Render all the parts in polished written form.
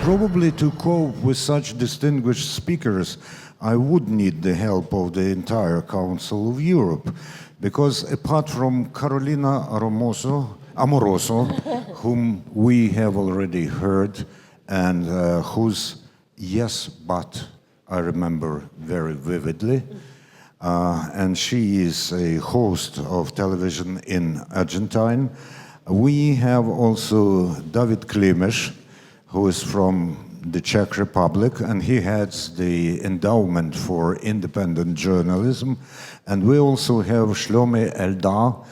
Probably to cope with such distinguished speakers, I would need the help of the entire Council of Europe, because apart from Carolina Amoroso, whom we have already heard, and whose yes, but I remember very vividly, and she is a host of television in Argentine. We have also David Klimeš, who is from the Czech Republic, and he heads the Endowment for Independent Journalism. And we also have Shlomi Eldar.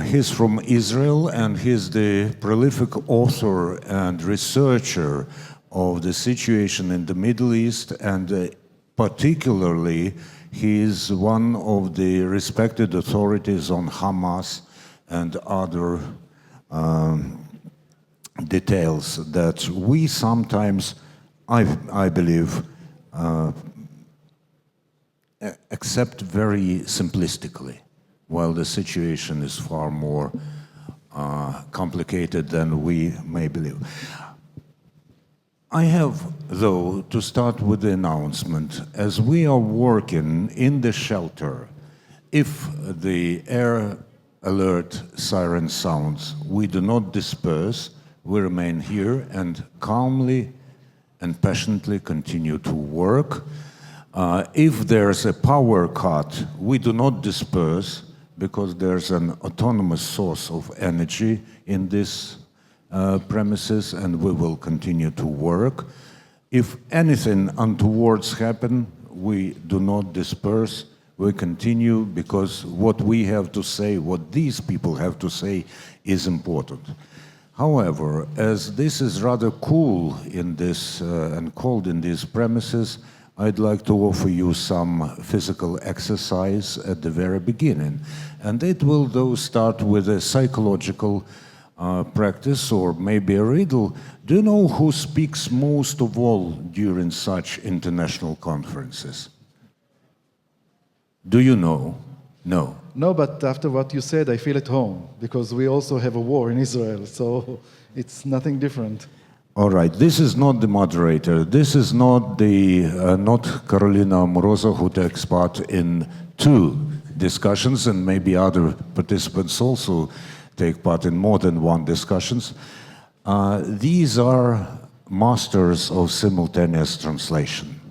He's from Israel, and he's the prolific author and researcher of the situation in the Middle East, and particularly he is one of the respected authorities on Hamas and other details that we sometimes, I believe, accept very simplistically, while the situation is far more complicated than we may believe. I have, though, to start with the announcement. As we are working in the shelter, if the air alert siren sounds, we do not disperse, we remain here and calmly and passionately continue to work. If there's a power cut, we do not disperse, because there's an autonomous source of energy in this premises, and we will continue to work. If anything untowards happen, we do not disperse, we continue, because what we have to say, what these people have to say, is important. However, as this is rather cool in this and cold in these premises, I'd like to offer you some physical exercise at the very beginning. And it will, though, start with a psychological practice, or maybe a riddle. Do you know who speaks most of all during such international conferences? Do you know? No. No, but after what you said, I feel at home, because we also have a war in Israel, so it's nothing different. All right, this is not the moderator. This is not not Carolina Amoroso, who takes part in 2 discussions, and maybe other participants also take part in more than 1 discussions. These are masters of simultaneous translation.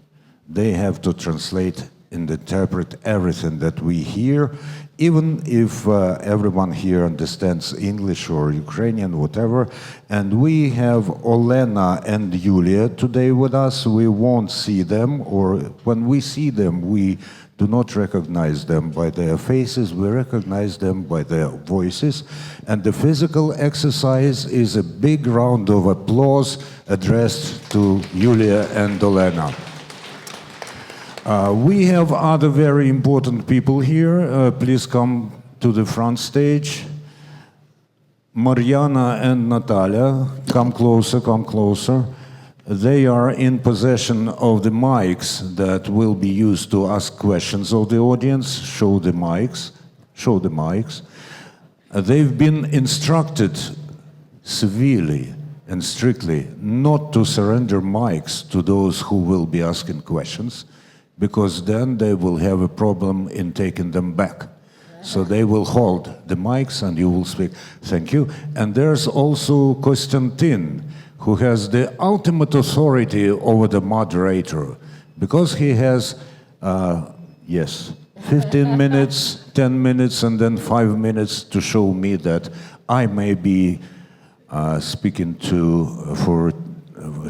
They have to translate and interpret everything that we hear, even if everyone here understands English or Ukrainian, whatever. And we have Olena and Yulia today with us. We won't see them, or when we see them, we do not recognize them by their faces, we recognize them by their voices. And the physical exercise is a big round of applause addressed to Yulia and Olena. We have other very important people here. Please come to the front stage. Mariana and Natalia, come closer, come closer. They are in possession of the mics that will be used to ask questions of the audience. Show the mics. Show the mics. They've been instructed severely and strictly not to surrender mics to those who will be asking questions, because then they will have a problem in taking them back. So they will hold the mics and you will speak. Thank you. And there's also Konstantin, who has the ultimate authority over the moderator, because he has, 15 minutes, 10 minutes, and then 5 minutes to show me that I may be speaking for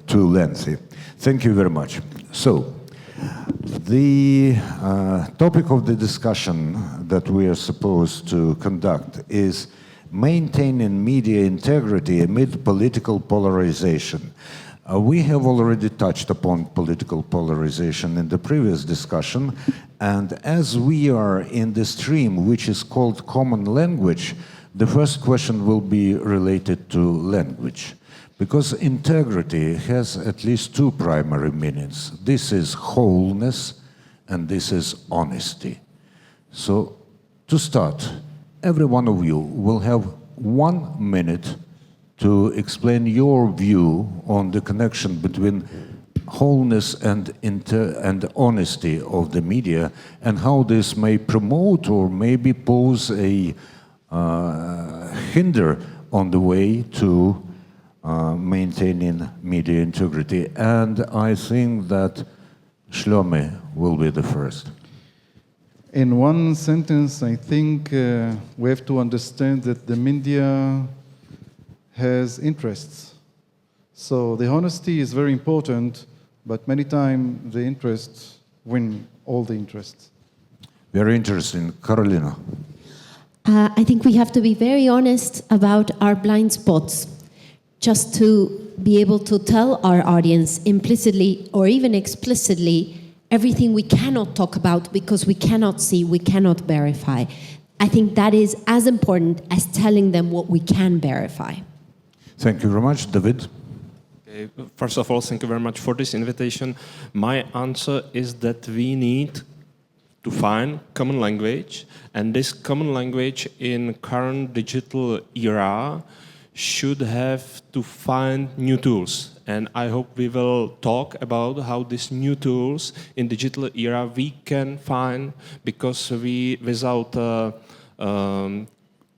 too lengthy. Thank you very much. So, the topic of the discussion that we are supposed to conduct is maintaining media integrity amid political polarization. We have already touched upon political polarization in the previous discussion, and as we are in the stream which is called common language, the first question will be related to language. Because integrity has at least 2 primary meanings. This is wholeness, and this is honesty. So, to start, every one of you will have 1 minute to explain your view on the connection between wholeness and honesty of the media, and how this may promote or maybe pose a hinder on the way to maintaining media integrity. And I think that Shlomi will be the first. In one sentence, I think we have to understand that the media has interests. So the honesty is very important, but many times the interests win all the interests. Very interesting. Carolina. I think we have to be very honest about our blind spots, just to be able to tell our audience implicitly or even explicitly everything we cannot talk about because we cannot see, we cannot verify. I think that is as important as telling them what we can verify. Thank you very much. David? Okay. First of all, thank you very much for this invitation. My answer is that we need to find common language, and this common language in current digital era should have to find new tools. And I hope we will talk about how these new tools in digital era we can find, because without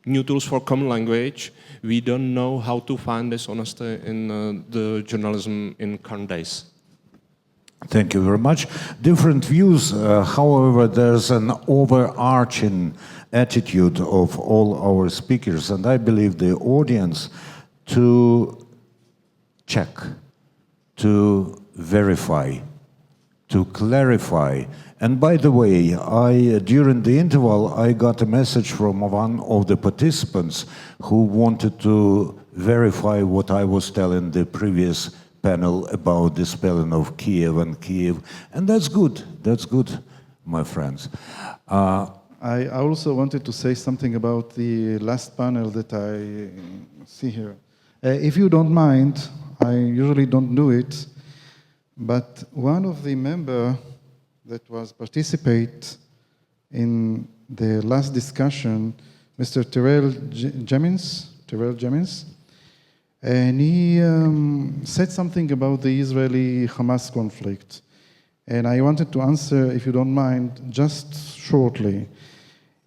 new tools for common language, we don't know how to find this honesty in the journalism in current days. Thank you very much. Different views, however, there's an overarching attitude of all our speakers, and I believe the audience to check, to verify, to clarify. And by the way, during the interval, I got a message from one of the participants who wanted to verify what I was telling the previous panel about the spelling of Kiev and Kiev, and that's good, my friends. I also wanted to say something about the last panel that I see here. If you don't mind, I usually don't do it, but one of the members that was participate in the last discussion, Mr. Terrell Jemins, and he said something about the Israeli-Hamas conflict. And I wanted to answer, if you don't mind, just shortly.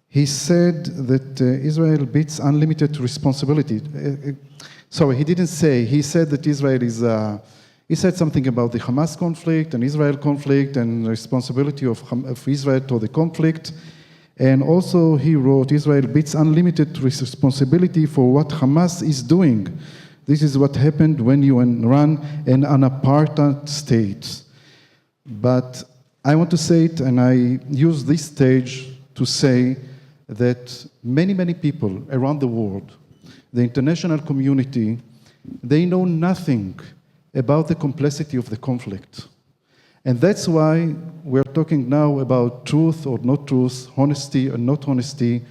He said that Israel beats unlimited responsibility. Sorry, he didn't say. He said that Israel is... he said something about the Hamas conflict and Israel conflict and the responsibility of Israel to the conflict. And also he wrote, Israel beats unlimited responsibility for what Hamas is doing. This is what happened when you run an apartheid state. But I want to say it, and I use this stage to say that many, many people around the world, the international community, they know nothing about the complexity of the conflict. And that's why we're talking now about truth or not truth, honesty or not honesty.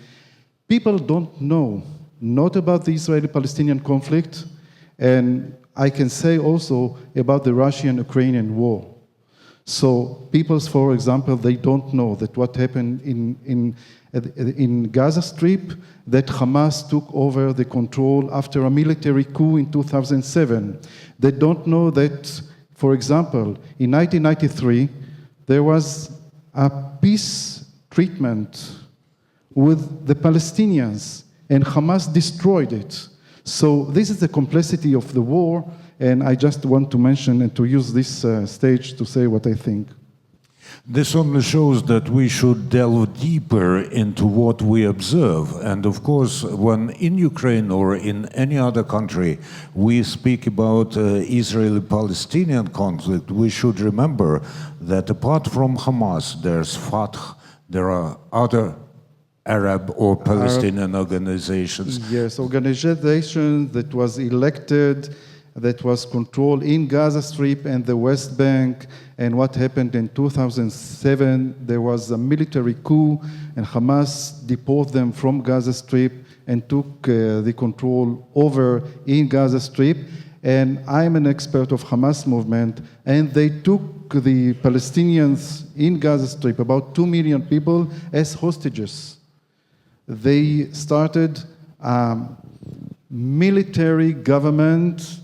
People don't know, not about the Israeli-Palestinian conflict, and I can say also about the Russian-Ukrainian war. So people, for example, they don't know that what happened in Gaza Strip, that Hamas took over the control after a military coup in 2007. They don't know that, for example, in 1993, there was a peace treatment with the Palestinians, and Hamas destroyed it. So this is the complexity of the war, and I just want to mention and to use this stage to say what I think. This only shows that we should delve deeper into what we observe. And of course, when in Ukraine or in any other country we speak about Israeli-Palestinian conflict, we should remember that apart from Hamas, there's Fatah, there are other Arab or Palestinian organizations. Yes, organizations that was elected, that was controlled in Gaza Strip and the West Bank. And what happened in 2007, there was a military coup, and Hamas deported them from Gaza Strip and took the control over in Gaza Strip. And I'm an expert of Hamas movement, and they took the Palestinians in Gaza Strip, about 2 million people, as hostages. They started military government.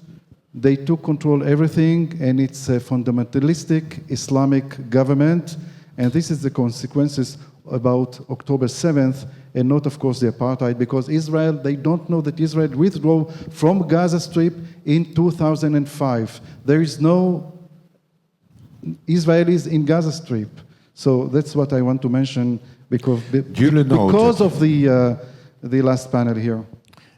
They took control everything, and it's a fundamentalistic Islamic government. And this is the consequences about October 7th, and not, of course, the apartheid, because Israel, they don't know that Israel withdrew from Gaza Strip in 2005. There is no Israelis in Gaza Strip. So that's what I want to mention because of the last panel here.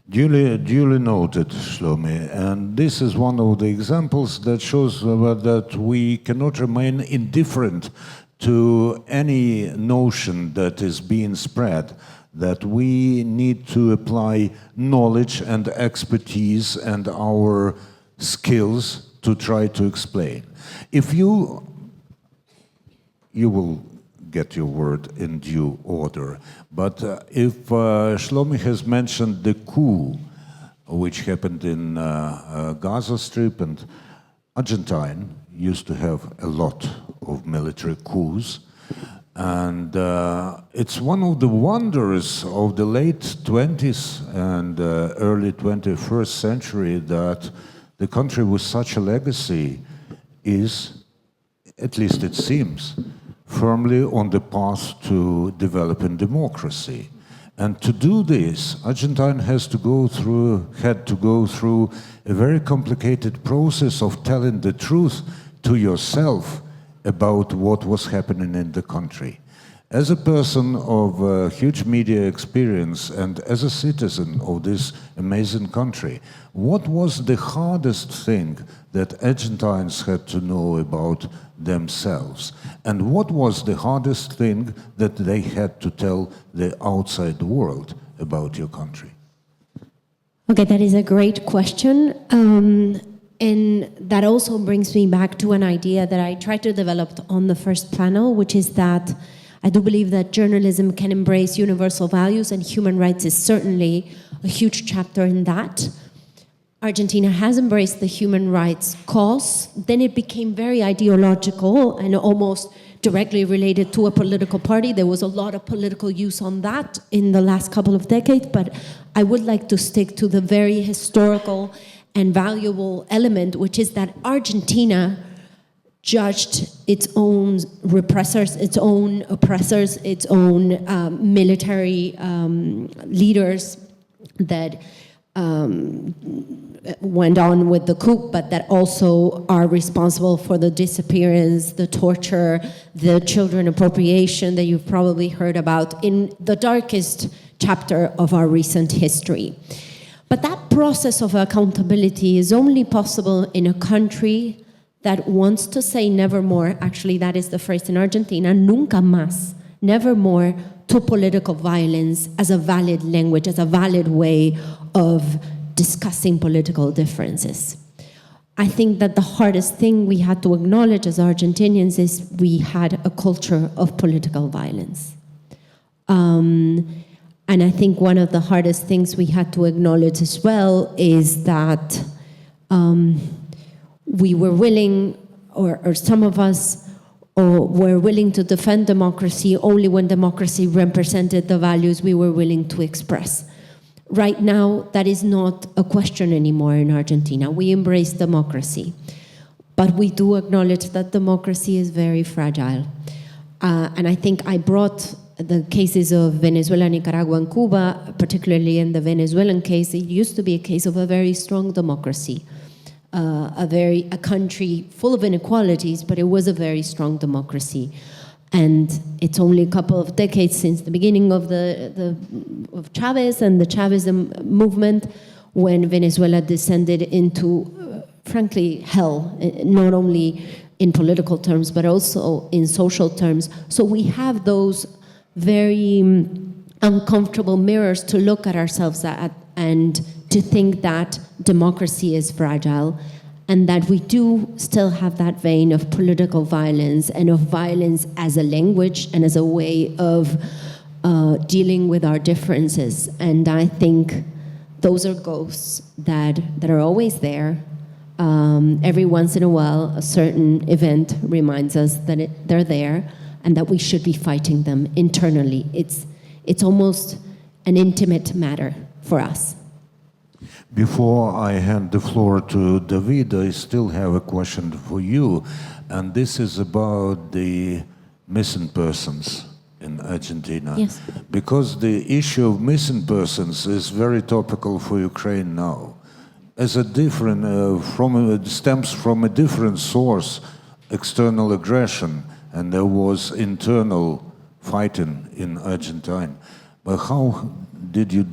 Duly noted, Shlomi, and this is one of the examples that shows that we cannot remain indifferent to any notion that is being spread, that we need to apply knowledge and expertise and our skills to try to explain. If you will get your word in due order, but if Shlomi has mentioned the coup which happened in Gaza Strip, and Argentine used to have a lot of military coups, and it's one of the wonders of the late 20th and early 21st century that the country with such a legacy is, at least it seems, firmly on the path to developing democracy. And to do this, Argentine had to go through a very complicated process of telling the truth to yourself about what was happening in the country. As a person of huge media experience and as a citizen of this amazing country, what was the hardest thing that Argentines had to know about themselves? And what was the hardest thing that they had to tell the outside world about your country? Okay, that is a great question. And that also brings me back to an idea that I tried to develop on the first panel, which is that I do believe that journalism can embrace universal values, and human rights is certainly a huge chapter in that. Argentina has embraced the human rights cause. Then it became very ideological and almost directly related to a political party. There was a lot of political use on that in the last couple of decades, but I would like to stick to the very historical and valuable element, which is that Argentina judged its own repressors, its own oppressors, its own military leaders that went on with the coup, but that also are responsible for the disappearance, the torture, the children appropriation that you've probably heard about in the darkest chapter of our recent history. But that process of accountability is only possible in a country that wants to say nevermore. Actually, that is the phrase in Argentina, nunca más, nevermore to political violence as a valid language, as a valid way of discussing political differences. I think that the hardest thing we had to acknowledge as Argentinians is we had a culture of political violence. And I think one of the hardest things we had to acknowledge as well is that we were willing, or some of us were willing to defend democracy only when democracy represented the values we were willing to express. Right now, that is not a question anymore in Argentina. We embrace democracy, but we do acknowledge that democracy is very fragile. And I think I brought the cases of Venezuela, Nicaragua, and Cuba, particularly in the Venezuelan case. It used to be a case of a very strong democracy, a country full of inequalities, but it was a very strong democracy. And it's only a couple of decades since the beginning of of Chavez and the Chavism movement when Venezuela descended into, frankly, hell, not only in political terms, but also in social terms. So we have those very uncomfortable mirrors to look at ourselves at and to think that democracy is fragile and that we do still have that vein of political violence and of violence as a language and as a way of dealing with our differences. And I think those are ghosts that are always there. Every once in a while, a certain event reminds us that they're there and that we should be fighting them internally. It's almost an intimate matter for us. Before I hand the floor to David, I still have a question for you, and this is about the missing persons in Argentina. Yes. Because the issue of missing persons is very topical for Ukraine now. As a different, stems from a different source, external aggression, and there was internal fighting in Argentine. But how did you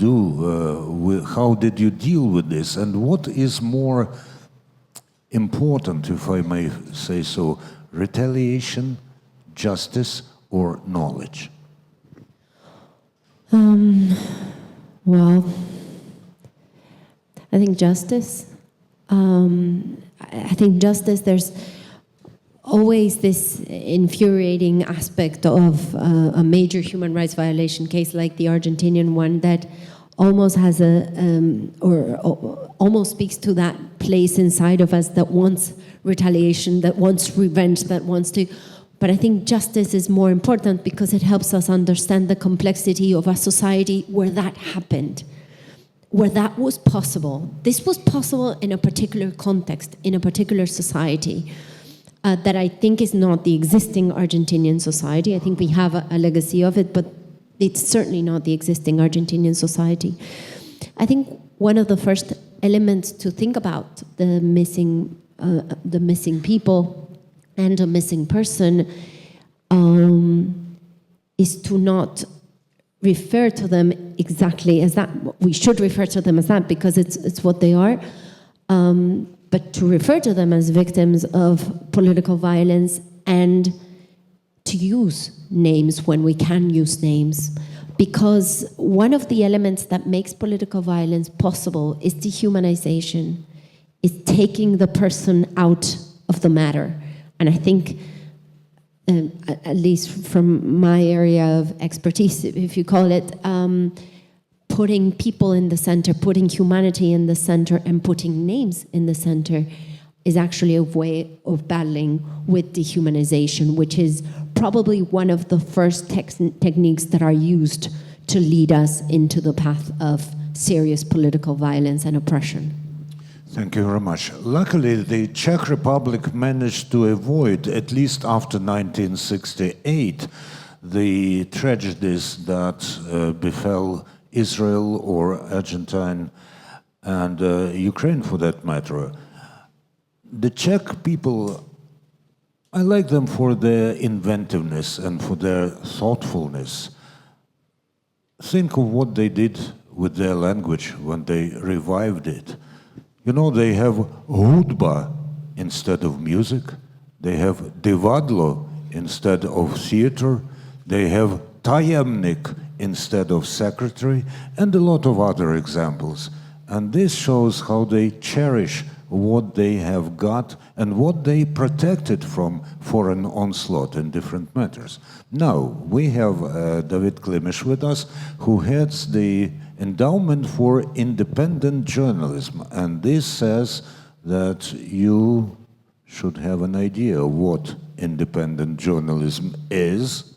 how did you deal with this, and what is more important, if I may say so, retaliation, justice, or knowledge? Well, I think justice. I think justice, there's always this infuriating aspect of a major human rights violation case like the Argentinian one that almost has almost speaks to that place inside of us that wants retaliation, that wants revenge, that wants to. But I think justice is more important because it helps us understand the complexity of a society where that happened, where that was possible. This was possible in a particular context, in a particular society. That I think is not the existing Argentinian society. I think we have a legacy of it, but it's certainly not the existing Argentinian society. I think one of the first elements to think about the missing people and a missing person is to not refer to them exactly as that. We should refer to them as that because it's what they are. But to refer to them as victims of political violence and to use names when we can use names. Because one of the elements that makes political violence possible is dehumanization, is taking the person out of the matter. And I think, at least from my area of expertise, if you call it, putting people in the center, putting humanity in the center, and putting names in the center is actually a way of battling with dehumanization, which is probably one of the first techniques that are used to lead us into the path of serious political violence and oppression. Thank you very much. Luckily, the Czech Republic managed to avoid, at least after 1968, the tragedies that befell Israel or Argentine and Ukraine for that matter. The Czech people, I like them for their inventiveness and for their thoughtfulness. Think of what they did with their language when they revived it. You know, they have hudba instead of music. They have divadlo instead of theater. They have tajemnik instead of secretary, and a lot of other examples. And this shows how they cherish what they have got and what they protected from foreign onslaught in different matters. Now, we have David Klimeš with us, who heads the Endowment for Independent Journalism, and this says that you should have an idea of what independent journalism is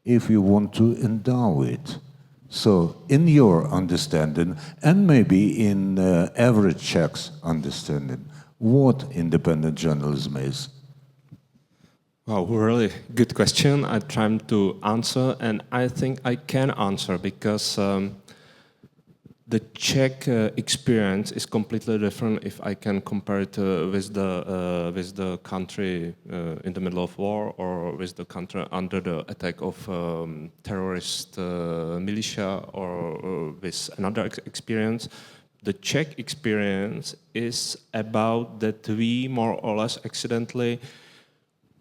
if you want to endow it. So, in your understanding, and maybe in average Czech's understanding, what independent journalism is? Wow, really good question. I tried to answer, and I think I can answer because the Czech experience is completely different if I can compare it with the country in the middle of war or with the country under the attack of terrorist militia or with another experience. The Czech experience is about that we more or less accidentally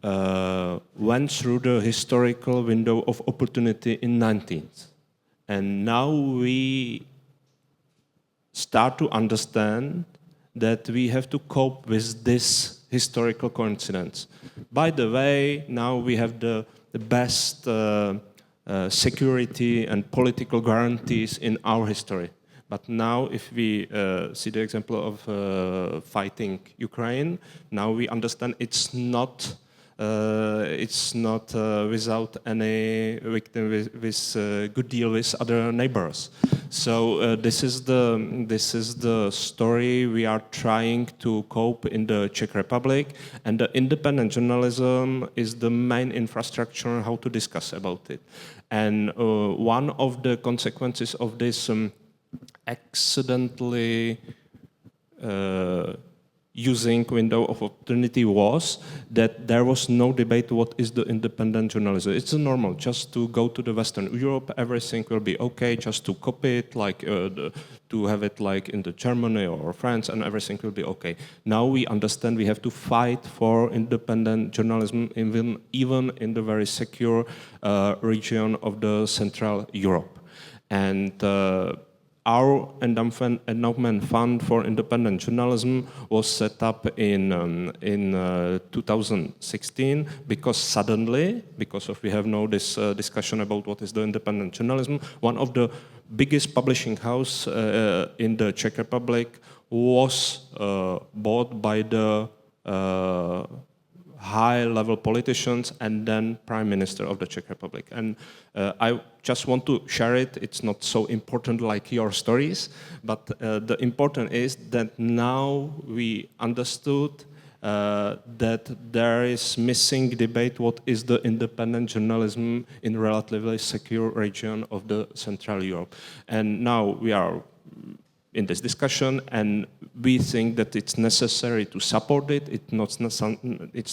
went through the historical window of opportunity in 19th. And now we start to understand that we have to cope with this historical coincidence. By the way, now we have the best security and political guarantees in our history. But now if we see the example of fighting Ukraine, now we understand it's not without any victim with good deal with other neighbors. So this is the story we are trying to cope in the Czech Republic, and the independent journalism is the main infrastructure how to discuss about it. And one of the consequences of this accidentally using window of opportunity was that there was no debate what is the independent journalism. It's normal just to go to the Western Europe, everything will be okay, just to copy it, like to have it like in the Germany or France, and everything will be okay. Now we understand we have to fight for independent journalism even in the very secure region of the Central Europe. And our endowment fund for independent journalism was set up in 2016 because suddenly, we have now this discussion about what is the independent journalism, one of the biggest publishing house in the Czech Republic was bought by the high-level politicians and then Prime Minister of the Czech Republic. And I just want to share it. It's not so important like your stories, but the important is that now we understood that there is missing debate what is the independent journalism in relatively secure region of the Central Europe. And now we are in this discussion, and we think that it's necessary to support it. It's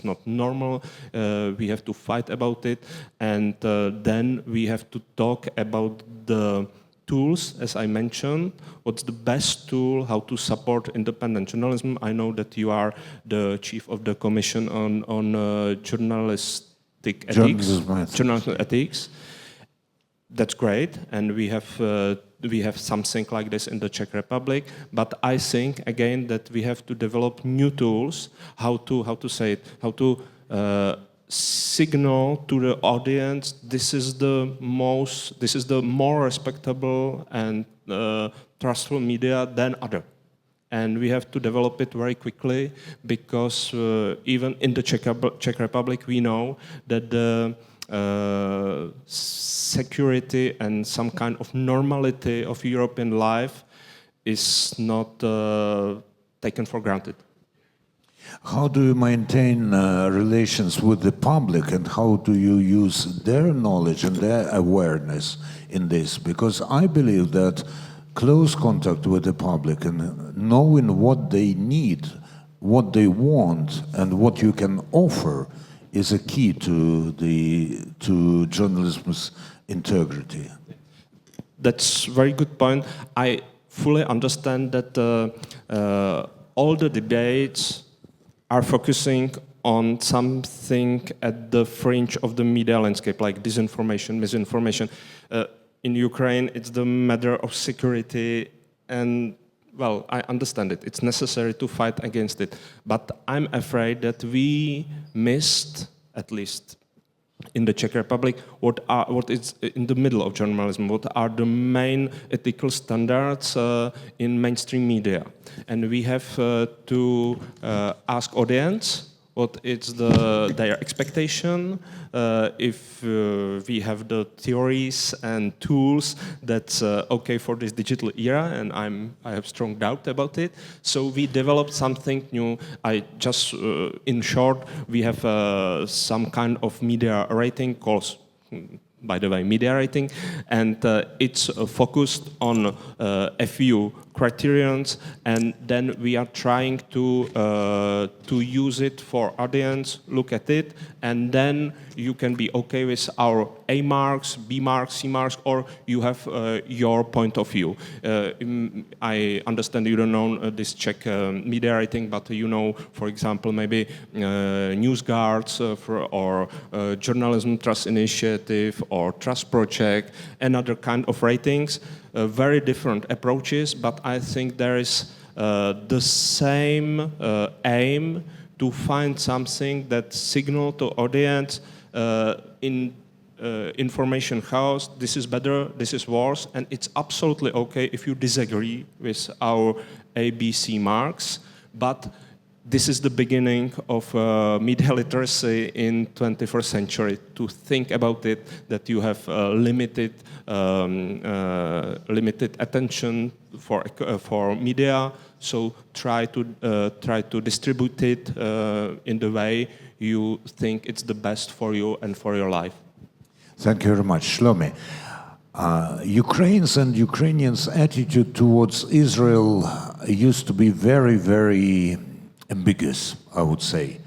not normal. We have to fight about it, and then we have to talk about the tools, as I mentioned. What's the best tool, how to support independent journalism? I know that you are the chief of the Commission on journalistic ethics. Journalism ethics. That's great, and we have something like this in the Czech Republic. But I think again that we have to develop new tools. How to signal to the audience this is the more respectable and trustful media than other. And we have to develop it very quickly because even in the Czech Republic we know that the security and some kind of normality of European life is not taken for granted. How do you maintain relations with the public, and how do you use their knowledge and their awareness in this? Because I believe that close contact with the public and knowing what they need, what they want, and what you can offer is a key to journalism's integrity. That's a very good point. I fully understand that all the debates are focusing on something at the fringe of the media landscape, like disinformation, misinformation. In Ukraine, it's the matter of security, and well, I understand it. It's necessary to fight against it. But I'm afraid that we missed, at least in the Czech Republic, what is in the middle of journalism, what are the main ethical standards in mainstream media. And we have to ask audience what is their expectation, if we have the theories and tools that's okay for this digital era, and I have strong doubt about it. So we developed something new. In short, we have some kind of media rating called, by the way, media rating, and it's focused on a few criterions, and then we are trying to use it for audience, look at it, and then you can be okay with our A marks, B marks, C marks, or you have your point of view. I understand you don't know this Czech media rating, but you know, for example, maybe NewsGuards or Journalism Trust Initiative or Trust Project and other kind of ratings. Very different approaches, but I think there is the same aim to find something that signal to audience in information house, this is better, this is worse, and it's absolutely okay if you disagree with our ABC marks, but this is the beginning of media literacy in 21st century, to think about it, that you have limited attention for media, so try to distribute it in the way you think it's the best for you and for your life. Thank you very much. Shlomi, Ukraine's and Ukrainians' attitude towards Israel used to be very, very ambiguous, I would say.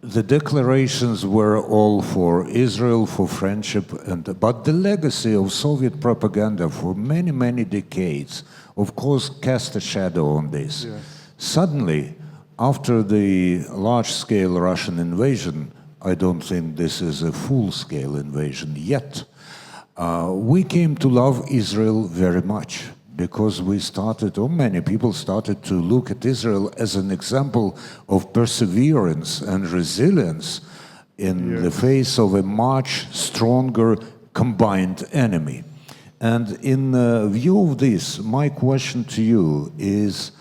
The declarations were all for Israel, for friendship, but the legacy of Soviet propaganda for many, many decades, of course, cast a shadow on this. Yes. Suddenly, after the large-scale Russian invasion, I don't think this is a full-scale invasion yet, we came to love Israel very much, because we started, or many people started, to look at Israel as an example of perseverance and resilience in the face of a much stronger combined enemy. And in view of this, my question to you is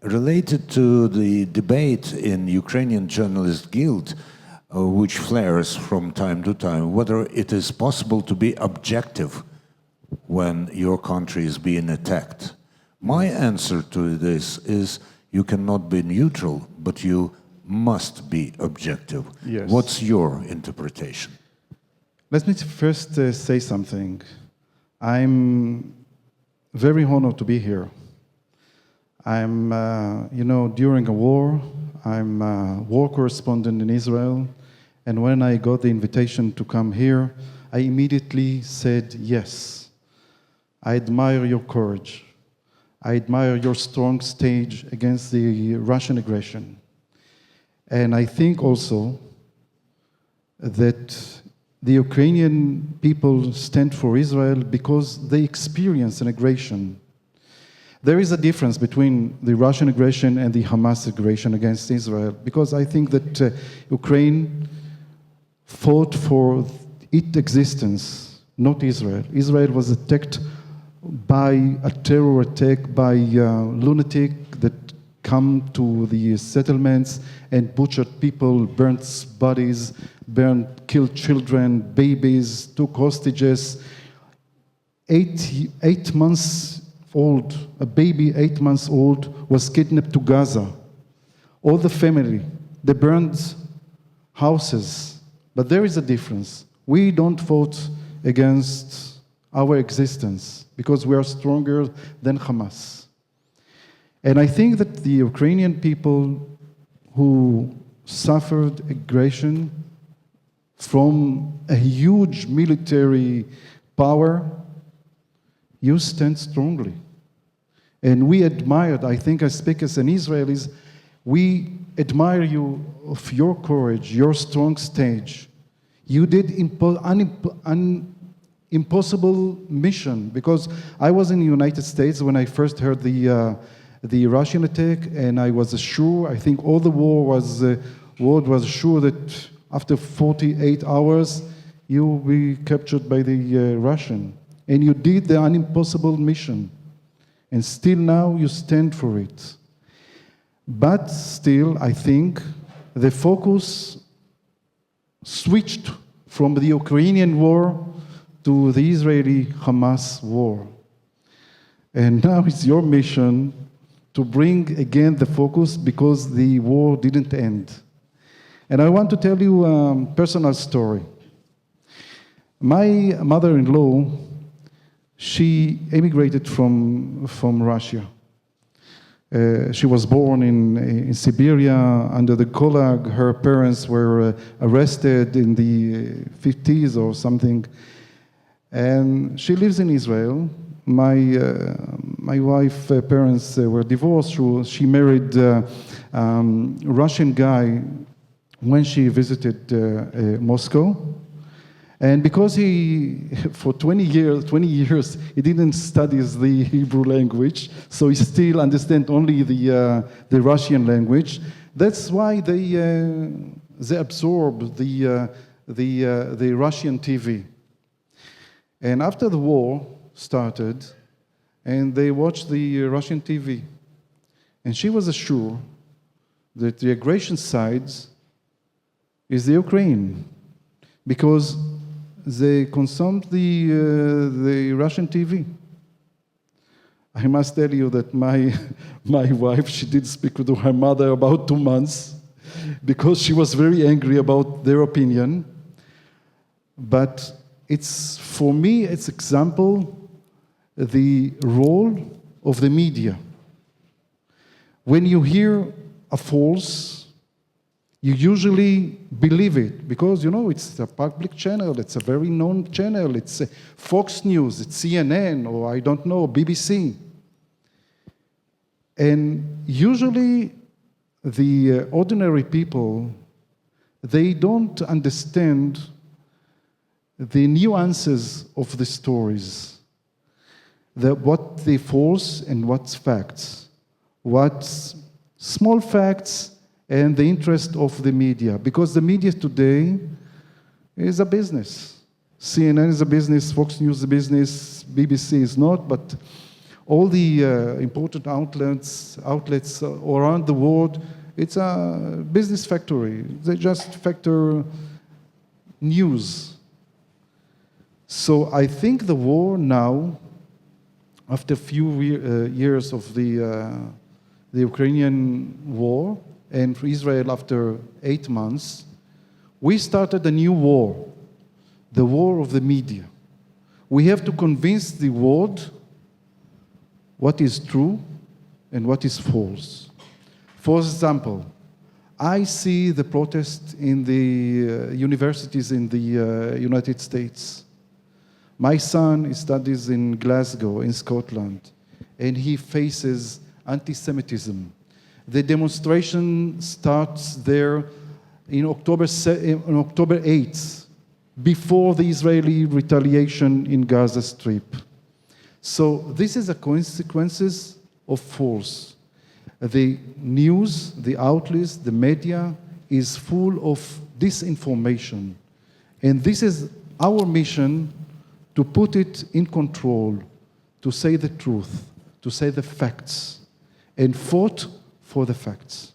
related to the debate in Ukrainian Journalist Guild, which flares from time to time, whether it is possible to be objective when your country is being attacked. My answer to this is you cannot be neutral, but you must be objective. Yes. What's your interpretation? Let me first say something. I'm very honored to be here. I'm, during a war, I'm a war correspondent in Israel, and when I got the invitation to come here, I immediately said yes. I admire your courage. I admire your strong stage against the Russian aggression. And I think also that the Ukrainian people stand for Israel because they experience an aggression. There is a difference between the Russian aggression and the Hamas aggression against Israel, because I think that Ukraine fought for its existence, not Israel. Israel was attacked by a terror attack by lunatic that come to the settlements and butchered people, burnt bodies, killed children, babies, took hostages. 8 months old, a baby 8 months old was kidnapped to Gaza. All the family, they burned houses. But there is a difference. We don't vote against our existence because we are stronger than Hamas. And I think that the Ukrainian people who suffered aggression from a huge military power, you stand strongly. And we admired, I think I speak as an Israelis, we admire you of your courage, your strong stage. You did impossible mission, because I was in the United States when I first heard the Russian attack, and I was sure, I think all the world was sure that after 48 hours you will be captured by the Russian. And you did the impossible mission. And still now you stand for it. But still, I think the focus switched from the Ukrainian war to the Israeli-Hamas war. And now it's your mission to bring again the focus, because the war didn't end. And I want to tell you a personal story. My mother-in-law, she emigrated from Russia. She was born in Siberia under the Gulag. Her parents were arrested in the 50s or something. And she lives in Israel. My wife's parents were divorced. She married a Russian guy when she visited Moscow. And because for 20 years, he didn't study the Hebrew language, so he still understands only the Russian language. That's why they absorbed the Russian TV. And after the war started, and they watched the Russian TV, and she was sure that the aggression side is the Ukraine, because they consume the Russian TV. I must tell you that my wife, she did speak with her mother about 2 months because she was very angry about their opinion. But it's, for me, it's example the role of the media. When you hear a false, you usually believe it because, you know, it's a public channel, it's a very known channel, it's Fox News, it's CNN, or I don't know, BBC. And usually the ordinary people, they don't understand the nuances of the stories, what they false and what's facts, what's small facts and the interest of the media. Because the media today is a business. CNN is a business, Fox News is a business, BBC is not, but all the important outlets around the world, it's a business factory. They just factor news. So I think the war now, after a few years of the Ukrainian war, and for Israel after 8 months, we started a new war, the war of the media. We have to convince the world what is true and what is false. For example, I see the protest in the universities in the United States. My son studies in Glasgow, in Scotland, and he faces anti-Semitism. The demonstration starts there in October 8th, before the Israeli retaliation in Gaza Strip. So this is a consequences of force. The news, the outlets, the media is full of disinformation. And this is our mission, to put it in control, to say the truth, to say the facts, and fought for the facts.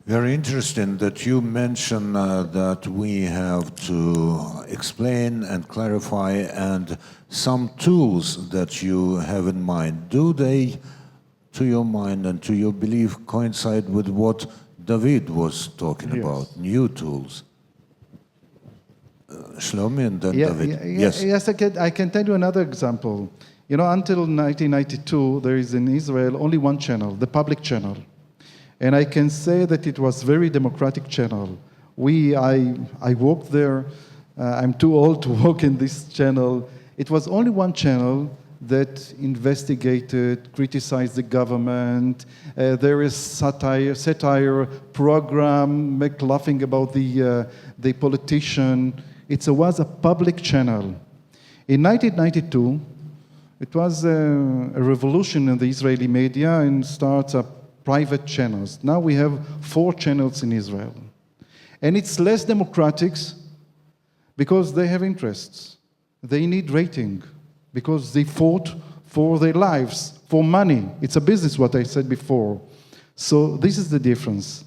Very interesting that you mention that we have to explain and clarify, and some tools that you have in mind. Do they, to your mind and to your belief, coincide with what David was talking about, new tools? Shlomi and then David. Yes, I can tell you another example. You know, until 1992, there is in Israel only one channel, the public channel. And I can say that it was very democratic channel. I worked there. I'm too old to work in this channel. It was only one channel that investigated, criticized the government. There is satire program, make laughing about the politician. It was a public channel. In 1992, it was a revolution in the Israeli media and starts up private channels. Now we have 4 channels in Israel. And it's less democratic because they have interests. They need rating because they fought for their lives, for money. It's a business, what I said before. So this is the difference.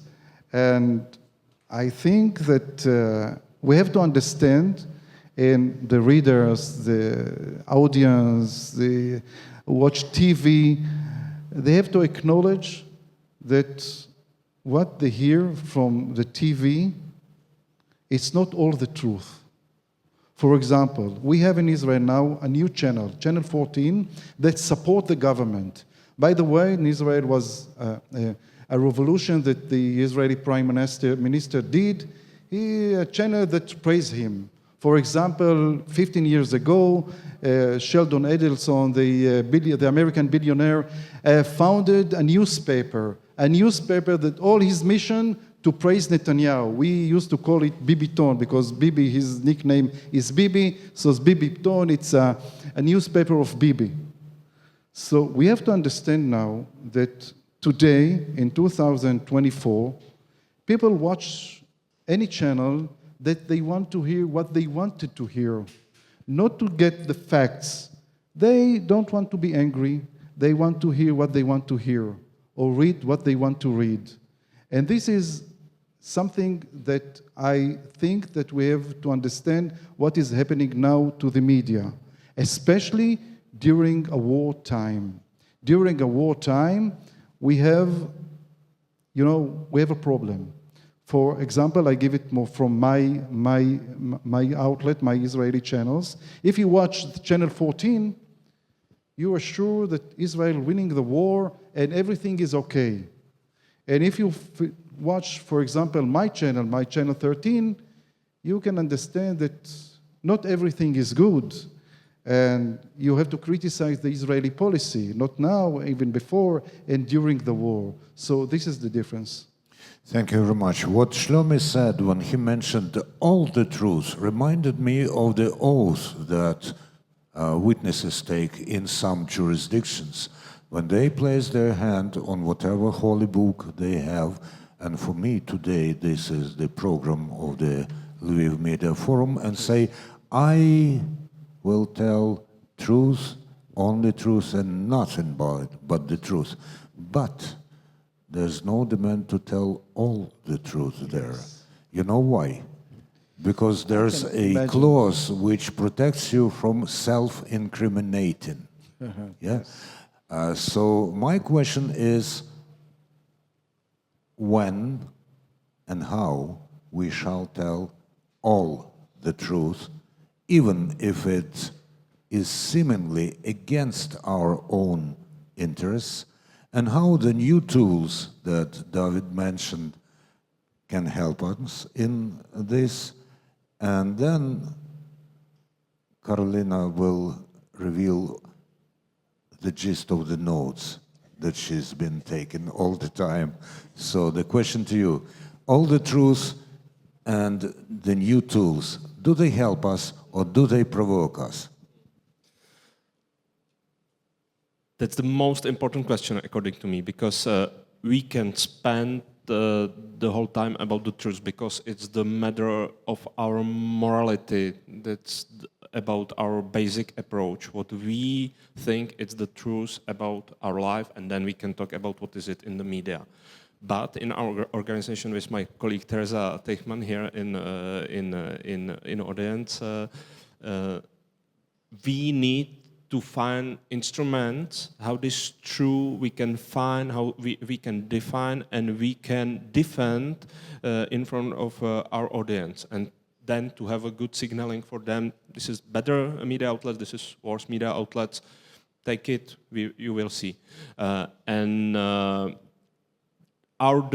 And I think that we have to understand, and the readers, the audience, the watch TV, they have to acknowledge that what they hear from the TV, it's not all the truth. For example, we have in Israel now a new channel, Channel 14, that support the government. By the way, in Israel was a revolution that the Israeli Prime Minister did. A channel that praised him. For example, 15 years ago, Sheldon Adelson, the American billionaire, founded a newspaper that all his mission to praise Netanyahu. We used to call it Bibiton because Bibi, his nickname is Bibi, so it's Bibiton, it's a newspaper of Bibi. So we have to understand now that today, in 2024, people watch any channel that they want to hear what they wanted to hear, not to get the facts. They don't want to be angry. They want to hear what they want to hear, or read what they want to read. And this is something that I think that we have to understand what is happening now to the media, especially during a wartime. During a wartime, we have a problem. For example, I give it more from my outlet, my Israeli channels. If you watch Channel 14, you are sure that Israel winning the war and everything is okay. And if you watch, for example, my channel 13, you can understand that not everything is good. And you have to criticize the Israeli policy, not now, even before and during the war. So this is the difference. Thank you very much. What Shlomi said when he mentioned all the truth reminded me of the oath that witnesses take in some jurisdictions when they place their hand on whatever holy book they have. And for me today, this is the program of the Lviv Media Forum, and say, I will tell truth, only truth, and nothing but the truth. But there's no demand to tell all the truth there. You know why? Because there's a clause which protects you from self-incriminating. Yeah. So my question is, when and how we shall tell all the truth, even if it is seemingly against our own interests, and how the new tools that David mentioned can help us in this. And then Carolina will reveal the gist of the notes that she's been taking all the time. So the question to you, all the truth and the new tools, do they help us or do they provoke us? That's the most important question, according to me, because we can spend the whole time about the truth, because it's the matter of our morality. That's about our basic approach, what we think is the truth about our life, and then we can talk about what is it in the media. But in our organization, with my colleague Teresa Teichmann here in audience, we need to find instruments how this true we can find, how we can define and we can defend in front of our audience, and then to have a good signaling for them. This is better media outlet, this is worse media outlets. Take it, you will see. The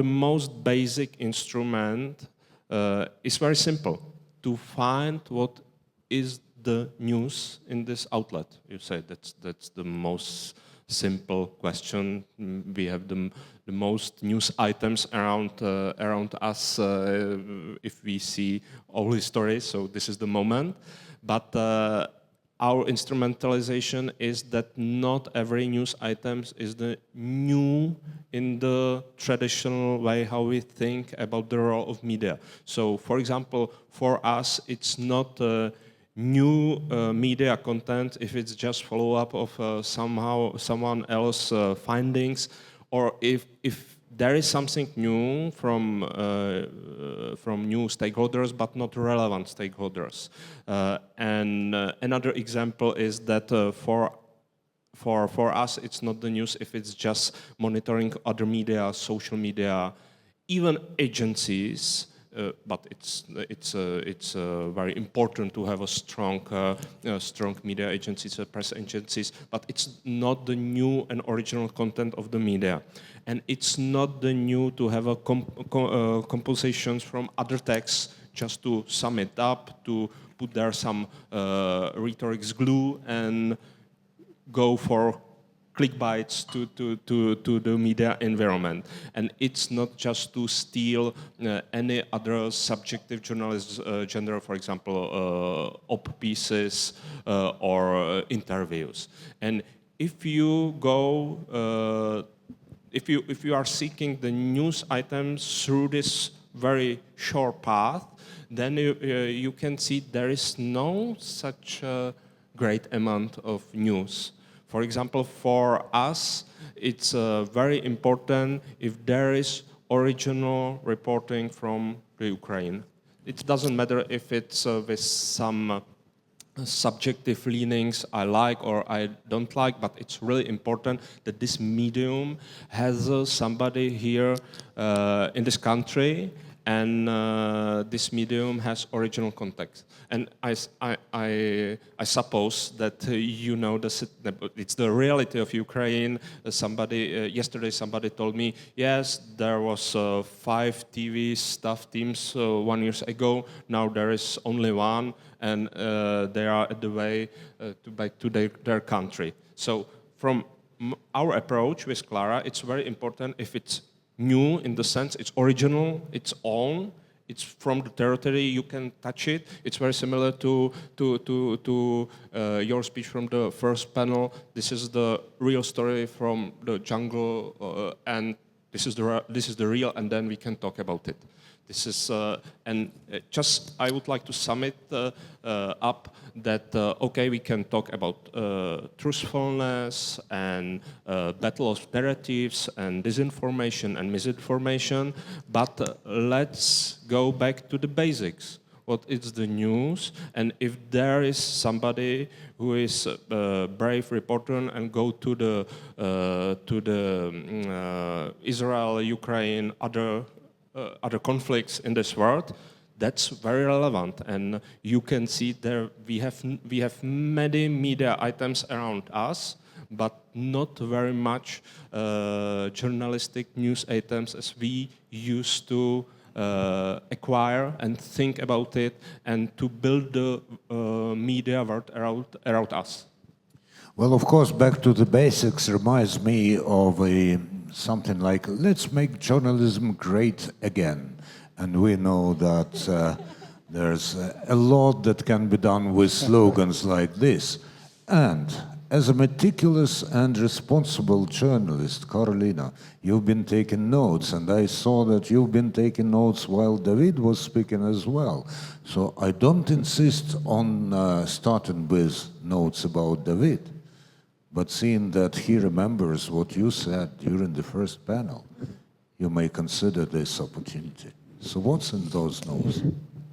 most basic instrument is very simple, to find what is the news in this outlet. You say that's the most simple question. We have the most news items around us if we see all histories, so this is the moment. But our instrumentalization is that not every news item is the new in the traditional way how we think about the role of media. So, for example, for us, it's not new media content if it's just follow-up of someone else's findings, or if there is something new from new stakeholders, but not relevant stakeholders. And another example is that for us, it's not the news if it's just monitoring other media, social media, even agencies. But it's very important to have a strong media agencies, press agencies. But it's not the new and original content of the media, and it's not the new to have a compositions from other texts just to sum it up, to put there some rhetorics glue and go for clickbites to the media environment. And it's not just to steal any other subjective journalist genre, for example, op pieces or interviews. And if you go, if you are seeking the news items through this very short path, then you can see there is no such great amount of news. For example, for us, it's very important if there is original reporting from the Ukraine. It doesn't matter if it's with some subjective leanings I like or I don't like, but it's really important that this medium has somebody here in this country, and this medium has original context. And I suppose that you know it's the reality of Ukraine. Yesterday somebody told me, yes, there was 5 TV staff teams 1 year ago. Now there is only one, and they are at the way back to their country. So from our approach with Clara, it's very important if it's new in the sense it's original, it's own, it's from the territory, you can touch it. It's very similar to your speech from the first panel. This is the real story from the jungle, and this is the real, and then we can talk about it. This is, I would like to sum it up that, okay, we can talk about truthfulness and battle of narratives and disinformation and misinformation, but let's go back to the basics. What is the news? And if there is somebody who is a brave reporter and go to the Israel, Ukraine, other conflicts in this world, that's very relevant, and you can see there we have many media items around us, but not very much journalistic news items as we used to acquire and think about it and to build the media world around us. Well, of course, back to the basics reminds me of something like, let's make journalism great again. And we know that there's a lot that can be done with slogans like this. And as a meticulous and responsible journalist, Carolina, you've been taking notes, and I saw that you've been taking notes while David was speaking as well. So I don't insist on starting with notes about David, but seeing that he remembers what you said during the first panel, you may consider this opportunity. So what's in those notes?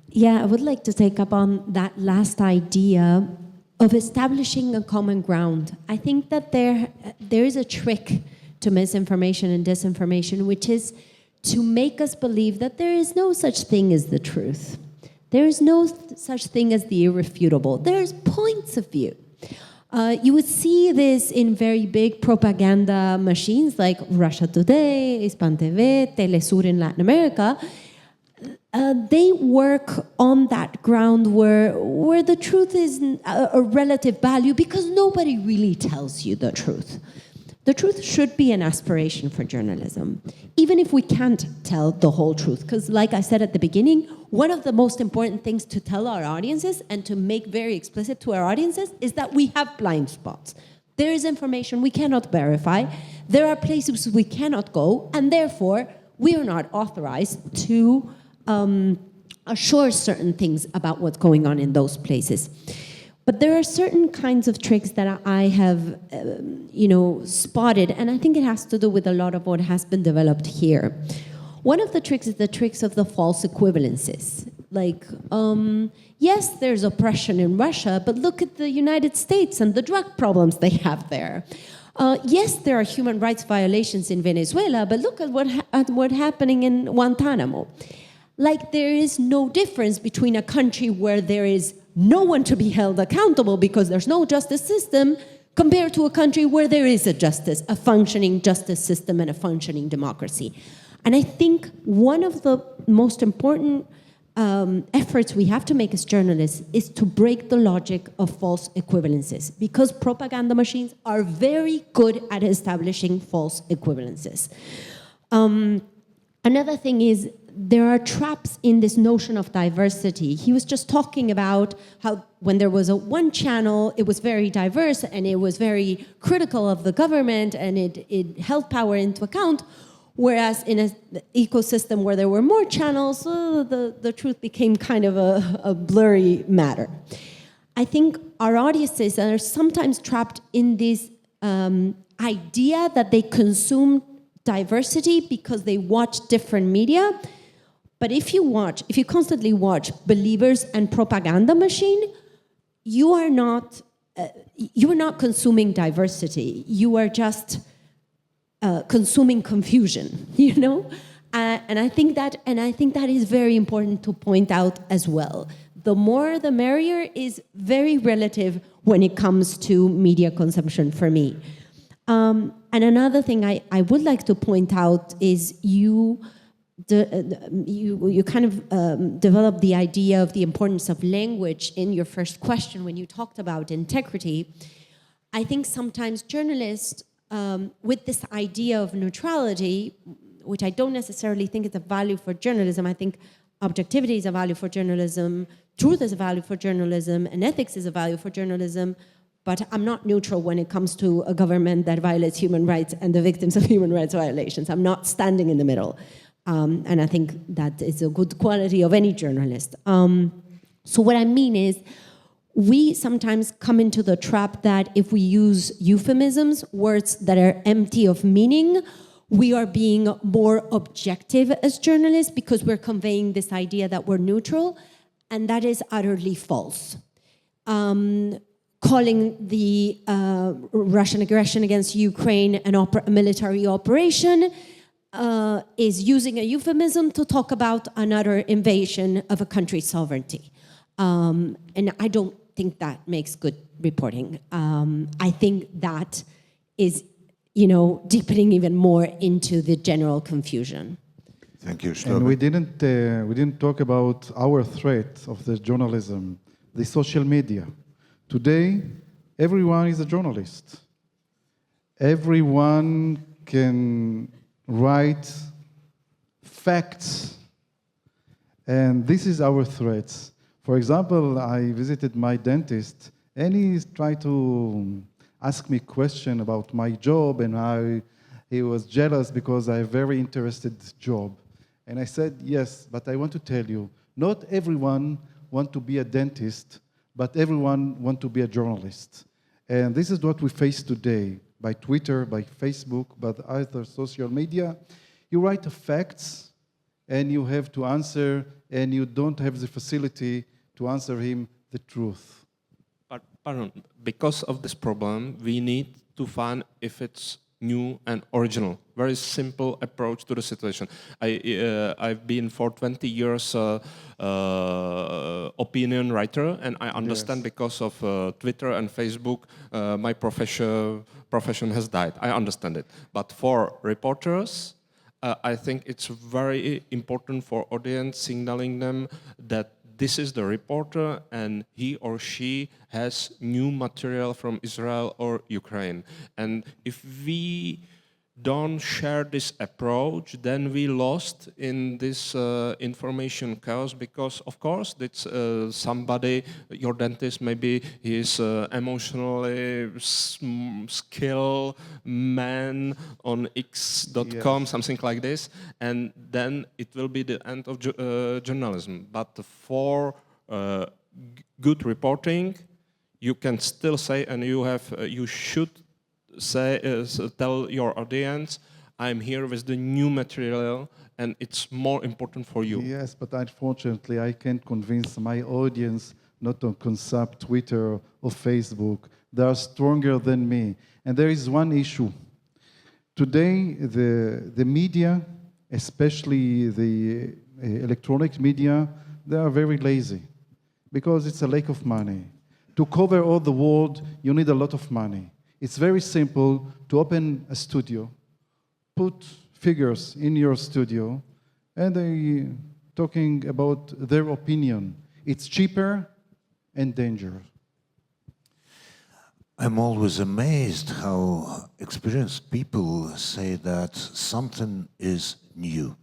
Yeah, I would like to take up on that last idea of establishing a common ground. I think that there is a trick to misinformation and disinformation, which is to make us believe that there is no such thing as the truth. There is no such thing as the irrefutable. There's points of view. You would see this in very big propaganda machines like Russia Today, Hispan TV, Telesur in Latin America. They work on that ground where the truth is a relative value because nobody really tells you the truth. The truth should be an aspiration for journalism, even if we can't tell the whole truth. Because like I said at the beginning, one of the most important things to tell our audiences and to make very explicit to our audiences is that we have blind spots. There is information we cannot verify. There are places we cannot go, and therefore we are not authorized to assure certain things about what's going on in those places. But there are certain kinds of tricks that I have, spotted, and I think it has to do with a lot of what has been developed here. One of the tricks is the tricks of the false equivalences. Like, yes, there's oppression in Russia, but look at the United States and the drug problems they have there. Yes, there are human rights violations in Venezuela, but look at what's happening in Guantanamo. Like, there is no difference between a country where there is no one to be held accountable because there's no justice system compared to a country where there is a functioning justice system and a functioning democracy. And I think one of the most important efforts we have to make as journalists is to break the logic of false equivalences, because propaganda machines are very good at establishing false equivalences. Another thing is, there are traps in this notion of diversity. He was just talking about how when there was one channel, it was very diverse and it was very critical of the government and it held power into account, whereas in an ecosystem where there were more channels, the truth became kind of a blurry matter. I think our audiences are sometimes trapped in this idea that they consume diversity because they watch different media. But if you constantly watch Believers and Propaganda Machine, you are not consuming diversity. You are just consuming confusion, you know? And I think that is very important to point out as well. The more the merrier is very relative when it comes to media consumption for me. And another thing I would like to point out is you kind of developed the idea of the importance of language in your first question when you talked about integrity. I think sometimes journalists, with this idea of neutrality, which I don't necessarily think is a value for journalism, I think objectivity is a value for journalism, truth is a value for journalism, and ethics is a value for journalism, but I'm not neutral when it comes to a government that violates human rights and the victims of human rights violations. I'm not standing in the middle. And I think that is a good quality of any journalist. So what I mean is, we sometimes come into the trap that if we use euphemisms, words that are empty of meaning, we are being more objective as journalists because we're conveying this idea that we're neutral, and that is utterly false. Calling the Russian aggression against Ukraine a military operation is using a euphemism to talk about another invasion of a country's sovereignty. And I don't think that makes good reporting. I think that is, deepening even more into the general confusion. Thank you, Shlomi. And we didn't talk about our threat of the journalism, the social media. Today, everyone is a journalist. Everyone can write facts, and this is our threat. For example, I visited my dentist, and he tried to ask me a question about my job, and how he was jealous because I have a very interested job. And I said, yes, but I want to tell you, not everyone wants to be a dentist, but everyone wants to be a journalist. And this is what we face today, by Twitter, by Facebook, by other social media. You write the facts, and you have to answer, and you don't have the facility to answer him the truth. Pardon, because of this problem, we need to find if it's new and original. Very simple approach to the situation. I've been for 20 years opinion writer, and I understand because of Twitter and Facebook, my profession has died. I understand it. But for reporters, I think it's very important for audience signaling them that this is the reporter and he or she has new material from Israel or Ukraine. And if we don't share this approach, then we lost in this information chaos because, of course, it's somebody, your dentist, maybe he's emotionally skilled man on x.com, something like this, and then it will be the end of journalism. But for good reporting, you can still say, and you should say, tell your audience, I'm here with the new material and it's more important for you. Yes, but unfortunately I can't convince my audience not to consume Twitter or Facebook. They are stronger than me. And there is one issue. Today, the media, especially the electronic media, they are very lazy because it's a lack of money. To cover all the world, you need a lot of money. It's very simple to open a studio, put figures in your studio, and they talking about their opinion. It's cheaper and dangerous. I'm always amazed how experienced people say that something is new.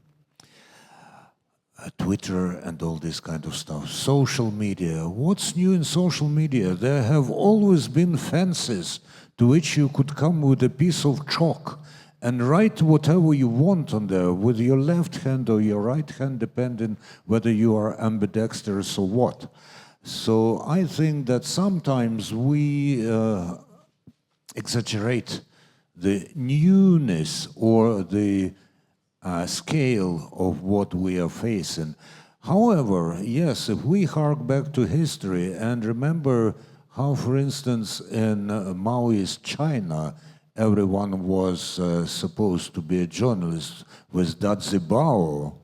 Twitter and all this kind of stuff. Social media. What's new in social media? There have always been fences to which you could come with a piece of chalk and write whatever you want on there with your left hand or your right hand, depending whether you are ambidextrous or what. So I think that sometimes we exaggerate the newness or the scale of what we are facing. However, yes, if we hark back to history and remember how, for instance, in Maoist China, everyone was supposed to be a journalist with Dazibao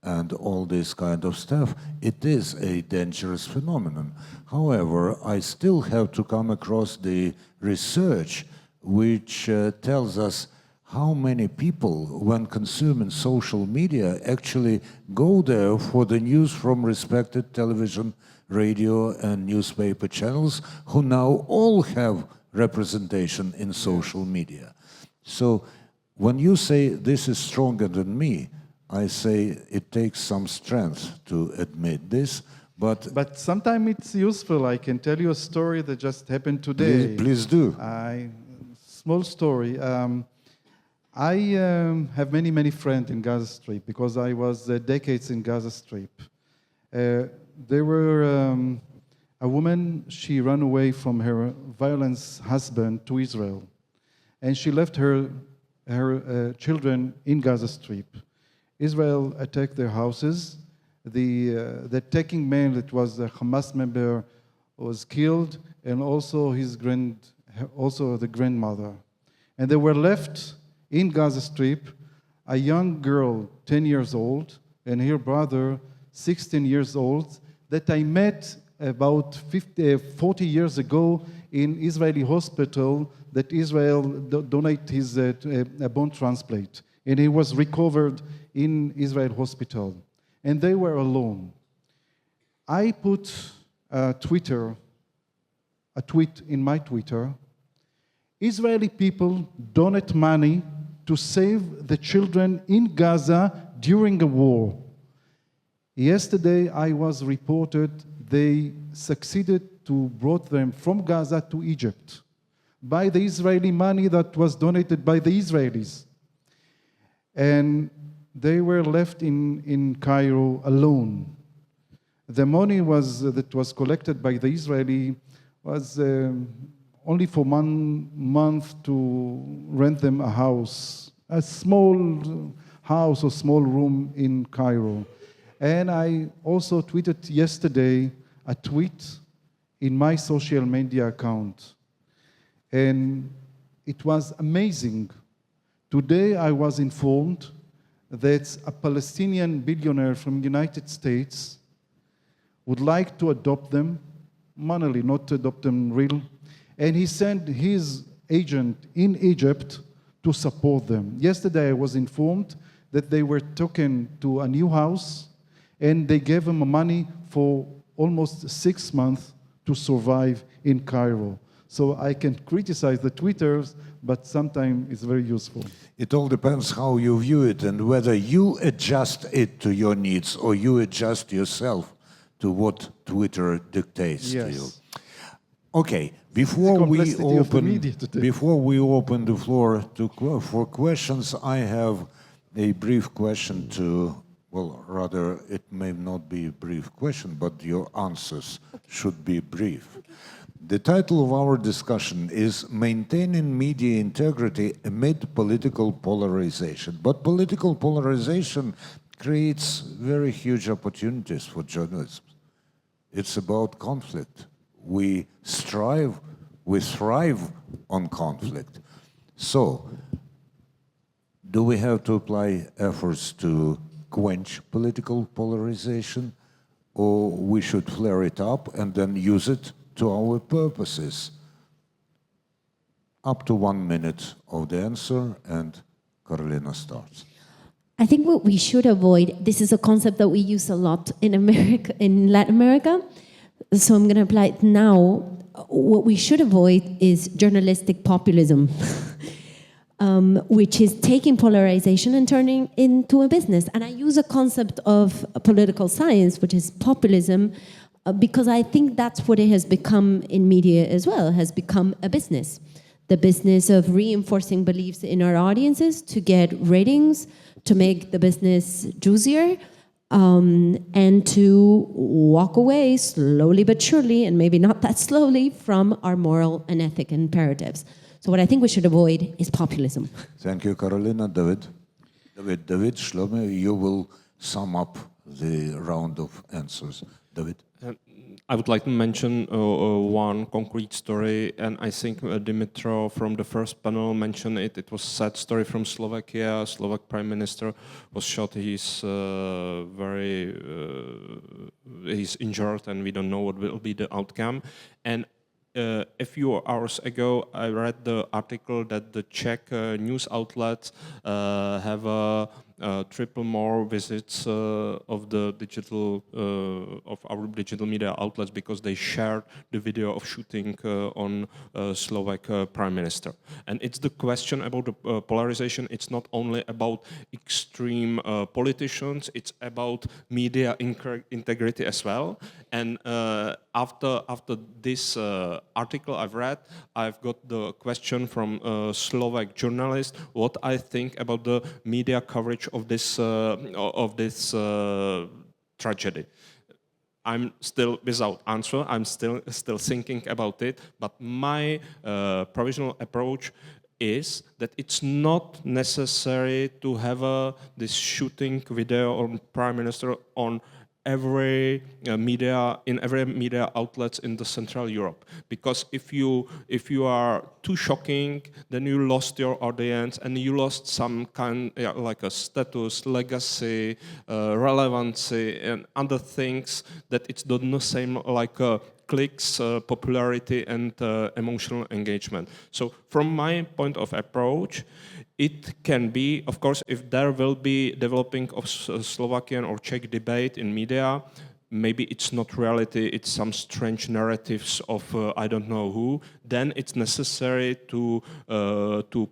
and all this kind of stuff, it is a dangerous phenomenon. However, I still have to come across the research which tells us how many people, when consuming social media, actually go there for the news from respected television, radio, and newspaper channels, who now all have representation in social media. So when you say this is stronger than me, I say it takes some strength to admit this, but sometimes it's useful. I can tell you a story that just happened today. Please do. Small story. I have many friends in Gaza Strip because I was decades in Gaza Strip. There were a woman, she ran away from her violent husband to Israel. And she left her children in Gaza Strip. Israel attacked their houses. The attacking man that was a Hamas member was killed, and also the grandmother. And they were left in Gaza Strip, a young girl, 10 years old, and her brother, 16 years old, that I met about 40 years ago in Israeli hospital that Israel donated his bone transplant. And he was recovered in Israel hospital. And they were alone. I put a tweet in my Twitter. Israeli people donate money to save the children in Gaza during a war. Yesterday, I was reported they succeeded to brought them from Gaza to Egypt by the Israeli money that was donated by the Israelis. And they were left in Cairo alone. The money that was collected by the Israeli was only for 1 month to rent them a house, a small house or small room in Cairo. And I also tweeted yesterday a tweet in my social media account. And it was amazing. Today I was informed that a Palestinian billionaire from the United States would like to adopt them, money, not to adopt them real. And he sent his agent in Egypt to support them. Yesterday I was informed that they were taken to a new house and they gave him money for almost 6 months to survive in Cairo. So I can criticize the tweeters, but sometimes it's very useful. It all depends how you view it and whether you adjust it to your needs or you adjust yourself to what Twitter dictates to you. Okay, before we open the floor for questions, I have a brief question to, well, rather it may not be a brief question, but your answers should be brief. The title of our discussion is Maintaining Media Integrity Amid Political Polarization. But political polarization creates very huge opportunities for journalism. It's about conflict. We thrive on conflict. So, do we have to apply efforts to quench political polarization, or we should flare it up and then use it to our purposes? Up to 1 minute of the answer, and Karolina starts. I think what we should avoid, this is a concept that we use a lot in America, in Latin America, so I'm going to apply it now. What we should avoid is journalistic populism, which is taking polarization and turning into a business. And I use a concept of political science, which is populism, because I think that's what it has become in media as well, has become a business. The business of reinforcing beliefs in our audiences to get ratings, to make the business juicier, and to walk away slowly but surely, and maybe not that slowly, from our moral and ethic imperatives. So what I think we should avoid is populism. Thank you, Carolina. David, Shlomi, you will sum up the round of answers. David? I would like to mention one concrete story, and I think Dimitro from the first panel mentioned it. It was a sad story from Slovakia. Slovak Prime Minister was shot. He's he's injured, and we don't know what will be the outcome. And a few hours ago, I read the article that the Czech news outlets have triple more visits of the digital of our digital media outlets because they shared the video of shooting on Slovak Prime Minister. And it's the question about the polarization. It's not only about extreme politicians. It's about media integrity as well. And after this article I've read, I've got the question from Slovak journalist what I think about the media coverage of this tragedy. I'm still without answer. I'm still thinking about it. But my provisional approach is that it's not necessary to have this shooting video on Prime Minister on every media outlets in the Central Europe, because if you are too shocking, then you lost your audience and you lost some kind like a status, legacy, relevancy, and other things that it's not the same like clicks, popularity, and emotional engagement. So from my point of approach, it can be, of course, if there will be developing of Slovakian or Czech debate in media, maybe it's not reality, it's some strange narratives of I don't know who, then it's necessary to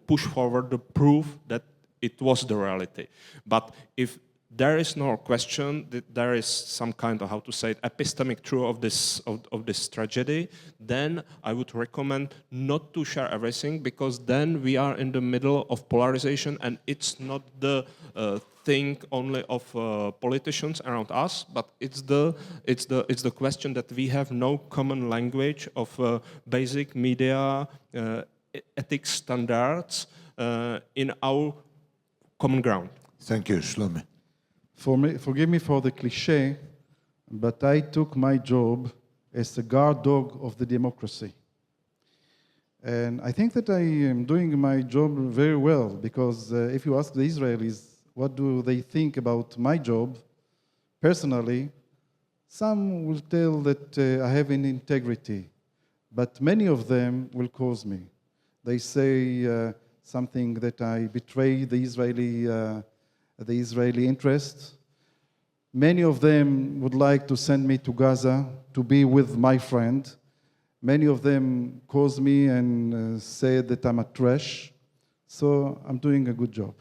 push forward the proof that it was the reality. But if there is no question that there is some kind of, how to say it, epistemic truth of this tragedy, then I would recommend not to share everything, because then we are in the middle of polarization, and it's not the thing only of politicians around us, but it's the question that we have no common language of basic media ethics standards in our common ground. Thank you, Shlomi. Forgive me for the cliché, but I took my job as a guard dog of the democracy. And I think that I am doing my job very well, because if you ask the Israelis what do they think about my job, personally, some will tell that I have an integrity, but many of them will cause me. They say something that I betray the Israeli interest. Many of them would like to send me to Gaza to be with my friend. Many of them cause me and say that I'm a trash. So I'm doing a good job.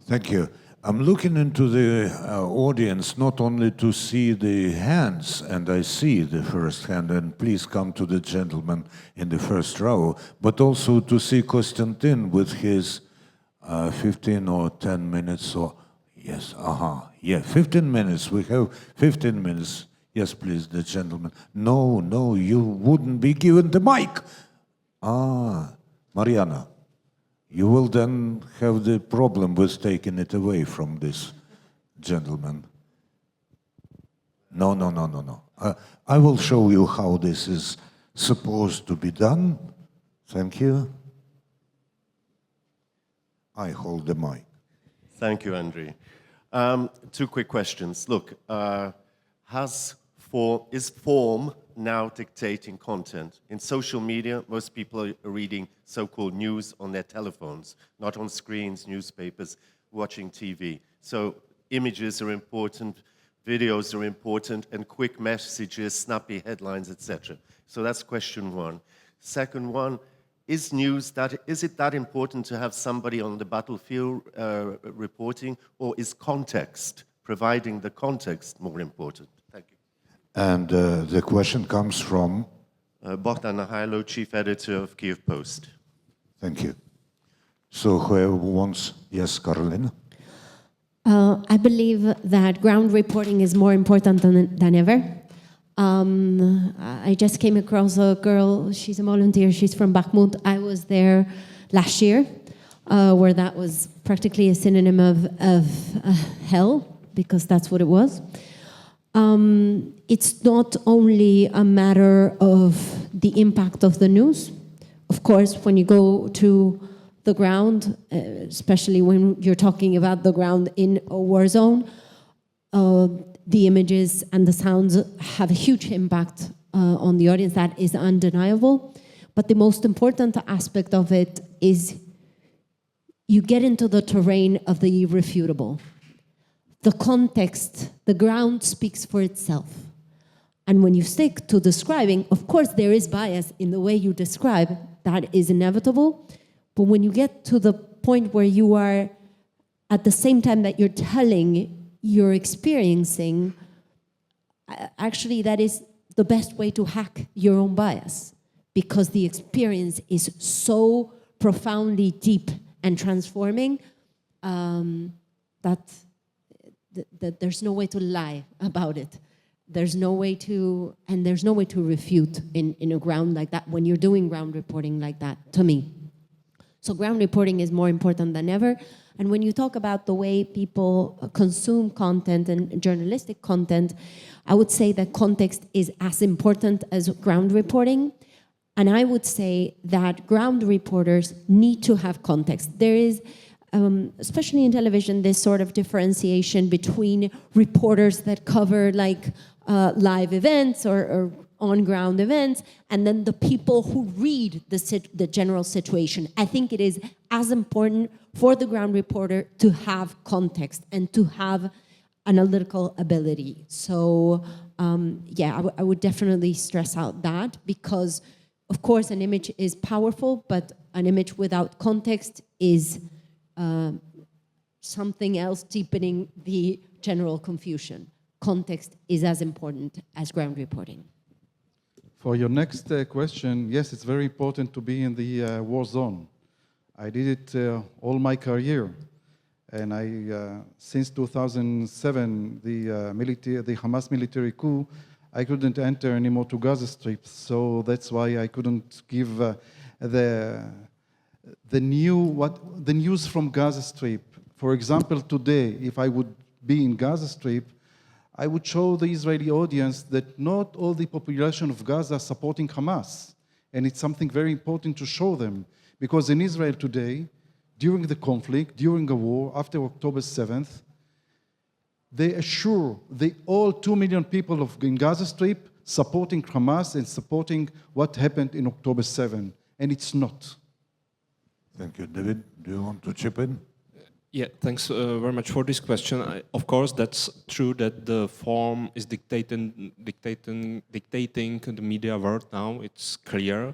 Thank you. I'm looking into the audience not only to see the hands, and I see the first hand, and please come to the gentleman in the first row, but also to see Konstantin with his 15 or 10 minutes, or yes, 15 minutes. We have 15 minutes. Yes, please, the gentleman. No, you wouldn't be given the mic. Mariana, you will then have the problem with taking it away from this gentleman. No. I will show you how this is supposed to be done. Thank you. I hold the mic. Thank you, Andriy. 2 quick questions. Look, is form now dictating content? In social media, most people are reading so-called news on their telephones, not on screens, newspapers, watching TV. So images are important, videos are important, and quick messages, snappy headlines, etc. So that's question 1. Second one, is it that important to have somebody on the battlefield reporting, or is context, providing the context, more important? Thank you. And the question comes from? Bogdan Nahailo, Chief Editor of Kyiv Post. Thank you. So whoever wants, yes, Carolina? I believe that ground reporting is more important than ever. I just came across a girl, she's a volunteer, she's from Bakhmut. I was there last year, where that was practically a synonym of hell, because that's what it was. It's not only a matter of the impact of the news. Of course, when you go to the ground, especially when you're talking about the ground in a war zone, the images and the sounds have a huge impact on the audience. That is undeniable. But the most important aspect of it is you get into the terrain of the irrefutable. The context, the ground speaks for itself. And when you stick to describing, of course there is bias in the way you describe, that is inevitable. But when you get to the point where you are, at the same time that you're telling, you're experiencing, actually that is the best way to hack your own bias, because the experience is so profoundly deep and transforming that there's no way to lie about it. There's no way to refute in a ground like that, when you're doing ground reporting like that, to me. So ground reporting is more important than ever. And when you talk about the way people consume content and journalistic content, I would say that context is as important as ground reporting. And I would say that ground reporters need to have context. There is, especially in television, this sort of differentiation between reporters that cover like live events or on-ground events, and then the people who read the general situation. I think it is as important for the ground reporter to have context and to have analytical ability. So yeah, I would definitely stress out that, because of course an image is powerful, but an image without context is something else deepening the general confusion. Context is as important as ground reporting. For your next question, yes, it's very important to be in the war zone. I did it all my career, and since 2007, the Hamas military coup, I couldn't enter anymore to Gaza Strip, so that's why I couldn't give the news from Gaza Strip. For example, today, if I would be in Gaza Strip, I would show the Israeli audience that not all the population of Gaza are supporting Hamas. And it's something very important to show them. Because in Israel today, during the conflict, during a war, after October 7th, they assure all 2 million people in Gaza Strip supporting Hamas and supporting what happened in October 7th. And it's not. Thank you. David, do you want to chip in? Yeah, thanks very much for this question. Of course, that's true that the form is dictating the media world now. It's clear.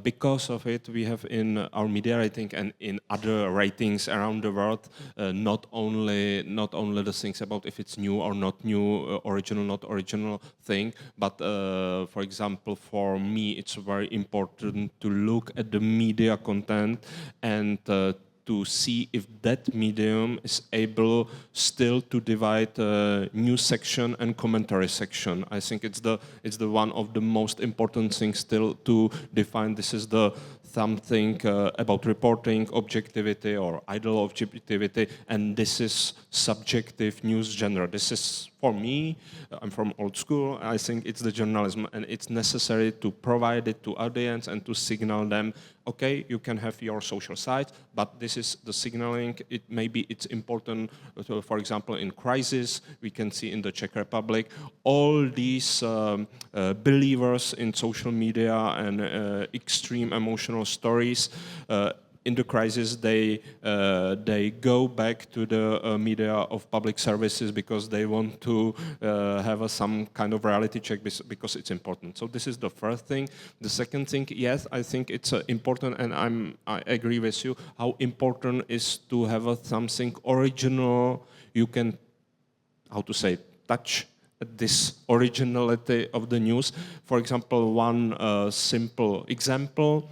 Because of it, we have in our media rating and in other ratings around the world, not only the things about if it's new or not new, original, not original thing, but for example, for me, it's very important to look at the media content and to see if that medium is able still to divide news section and commentary section. I think it's the one of the most important things still to define. This is the something about reporting, objectivity or idle objectivity, and this is subjective news genre. This is, for me, I'm from old school, I think it's the journalism, and it's necessary to provide it to audience and to signal them, okay, you can have your social site, but this is the signaling. Maybe it's important, for example, in crisis, we can see in the Czech Republic, all these believers in social media and extreme emotional stories, in the crisis, they go back to the media of public services because they want to have some kind of reality check because it's important. So this is the first thing. The second thing, yes, I think it's important, and I agree with you, how important is to have something original. You can, how to say, touch this originality of the news. For example, one simple example.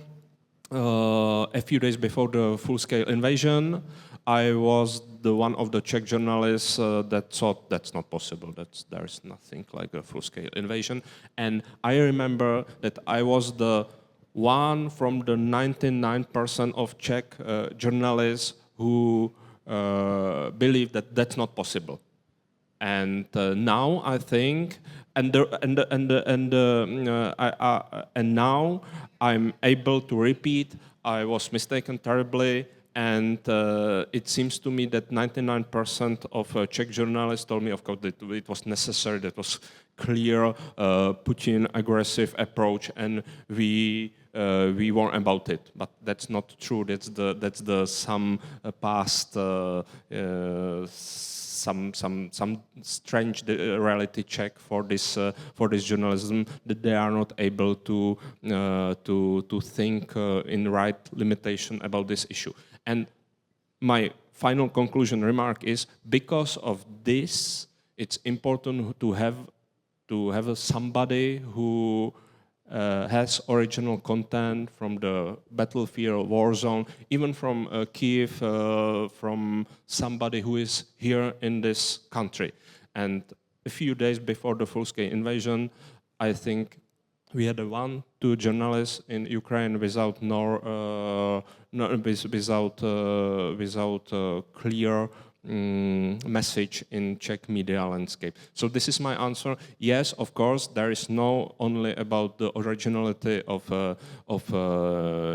A few days before the full-scale invasion, I was the one of the Czech journalists that thought that's not possible, that there's nothing like a full-scale invasion. And I remember that I was the one from the 99% of Czech journalists who believe that that's not possible. And now I think, and now I'm able to repeat, I was mistaken terribly, and it seems to me that 99% of Czech journalists told me, of course, that it was necessary, that was clear Putin aggressive approach, and we warned about it. But that's not true. That's the some past some strange reality check for this journalism, that they are not able to think in right limitation about this issue. And my final conclusion remark is, because of this, it's important to have somebody who has original content from the battlefield, war zone, even from Kiev, from somebody who is here in this country. And a few days before the full-scale invasion, I think we had two journalists in Ukraine without clear message in Czech media landscape. So this is my answer. Yes, of course, there is no only about the originality of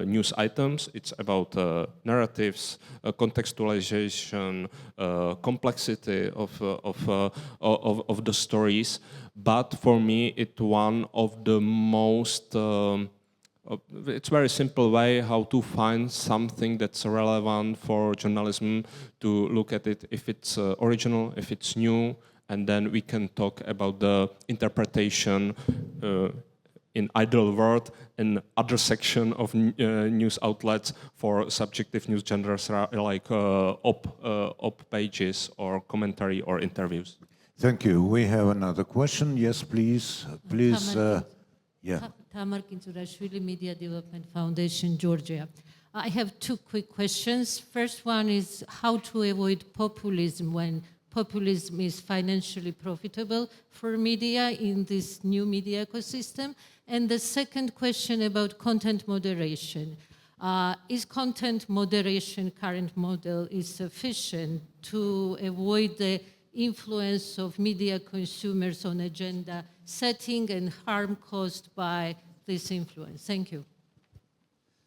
news items. It's about narratives, contextualization, complexity of the stories. But for me, it's one of the most it's a very simple way how to find something that's relevant for journalism, to look at it if it's original, if it's new, and then we can talk about the interpretation in ideal world in other section of news outlets for subjective news genres like op pages or commentary or interviews. Thank you. We have another question. Yes, please. Please. Yeah. Tamar Kinturashvili, Media Development Foundation, Georgia. I have two quick questions. First one is how to avoid populism when populism is financially profitable for media in this new media ecosystem. And the second question about content moderation. Is content moderation current model is sufficient to avoid the influence of media consumers on agenda setting and harm caused by this influence? Thank you.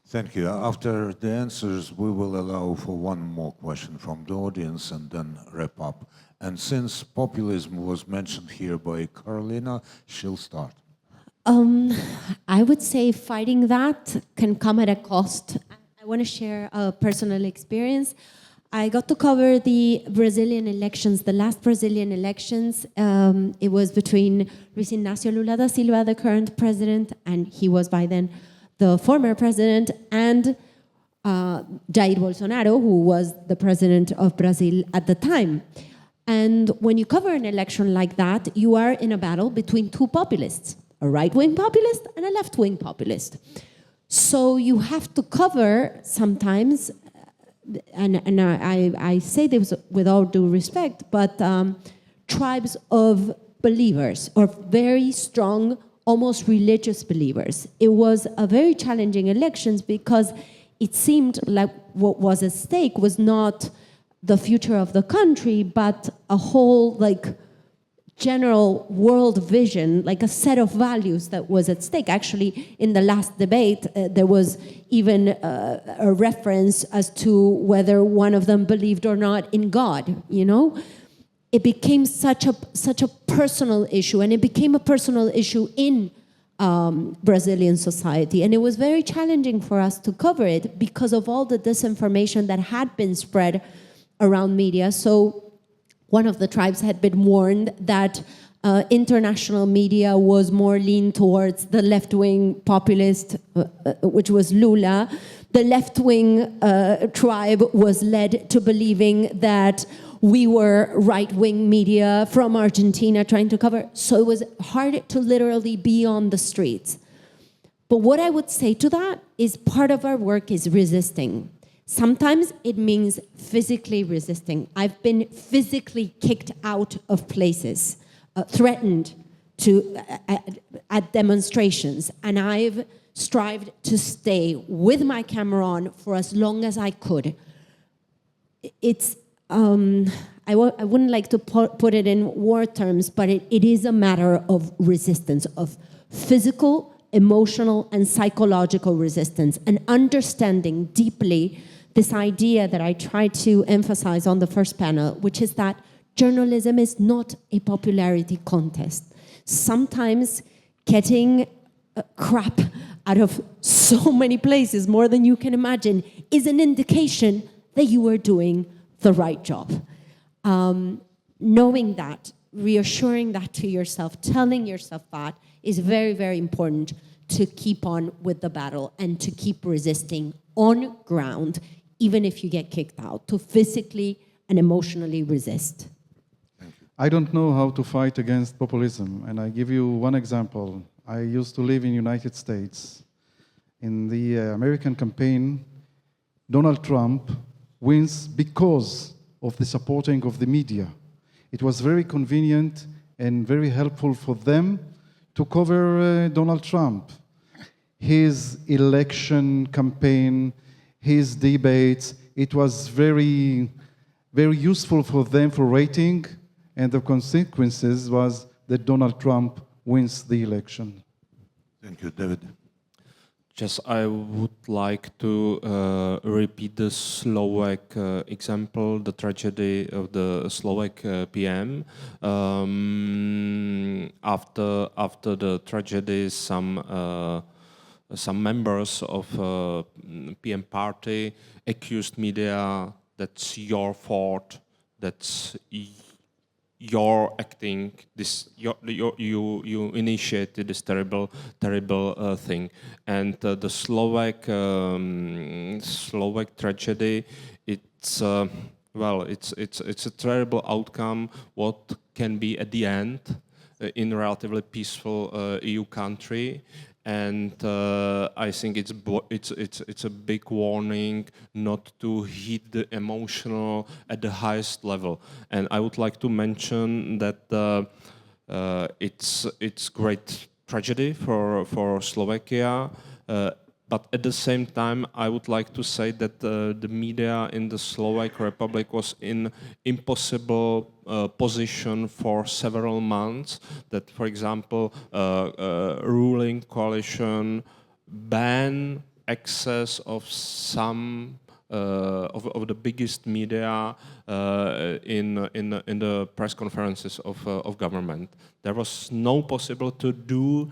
Thank you. After the answers, we will allow for one more question from the audience and then wrap up. And since populism was mentioned here by Karolina, she'll start. I would say fighting that can come at a cost. I want to share a personal experience. I got to cover the Brazilian elections, the last Brazilian elections. It was between Luiz Inácio Lula da Silva, the current president, and he was by then the former president, and Jair Bolsonaro, who was the president of Brazil at the time. And when you cover an election like that, you are in a battle between two populists, a right-wing populist and a left-wing populist. So you have to cover sometimes, and I say this with all due respect, but tribes of believers, or very strong, almost religious believers. It was a very challenging elections because it seemed like what was at stake was not the future of the country, but a whole general world vision, like a set of values that was at stake. Actually, in the last debate, there was even a reference as to whether one of them believed or not in God, you know? It became such a personal issue, and it became a personal issue in Brazilian society. And it was very challenging for us to cover it because of all the disinformation that had been spread around media. So one of the tribes had been warned that international media was more lean towards the left-wing populist, which was Lula. The left-wing tribe was led to believing that we were right-wing media from Argentina trying to cover. So it was hard to literally be on the streets. But what I would say to that is part of our work is resisting. Sometimes it means physically resisting. I've been physically kicked out of places, threatened at demonstrations, and I've strived to stay with my camera on for as long as I could. It's I wouldn't like to put it in war terms, but it is a matter of resistance, of physical, emotional, and psychological resistance, and understanding deeply this idea that I tried to emphasize on the first panel, which is that journalism is not a popularity contest. Sometimes getting crap out of so many places, more than you can imagine, is an indication that you are doing the right job. Knowing that, reassuring that to yourself, telling yourself that is very, very important to keep on with the battle and to keep resisting on ground, even if you get kicked out, to physically and emotionally resist. I don't know how to fight against populism, and I give you one example. I used to live in the United States. In the American campaign, Donald Trump wins because of the supporting of the media. It was very convenient and very helpful for them to cover Donald Trump. His election campaign, his debates, it was very, very useful for them for rating, and the consequences was that Donald Trump wins the election. Thank you, David. Just I would like to repeat the Slovak example, the tragedy of the Slovak PM. After the tragedy, some members of PM party accused media that's your fault, that's you're acting this. You initiated this terrible thing, and the Slovak tragedy. It's it's a terrible outcome. What can be at the end in a relatively peaceful EU country. And I think it's a big warning not to hit the emotional at the highest level. And I would like to mention that it's great tragedy for Slovakia. But at the same time, I would like to say that the media in the Slovak Republic was in impossible position for several months. That, for example, ruling coalition ban access of some of the biggest media in the press conferences of government. There was no possible to do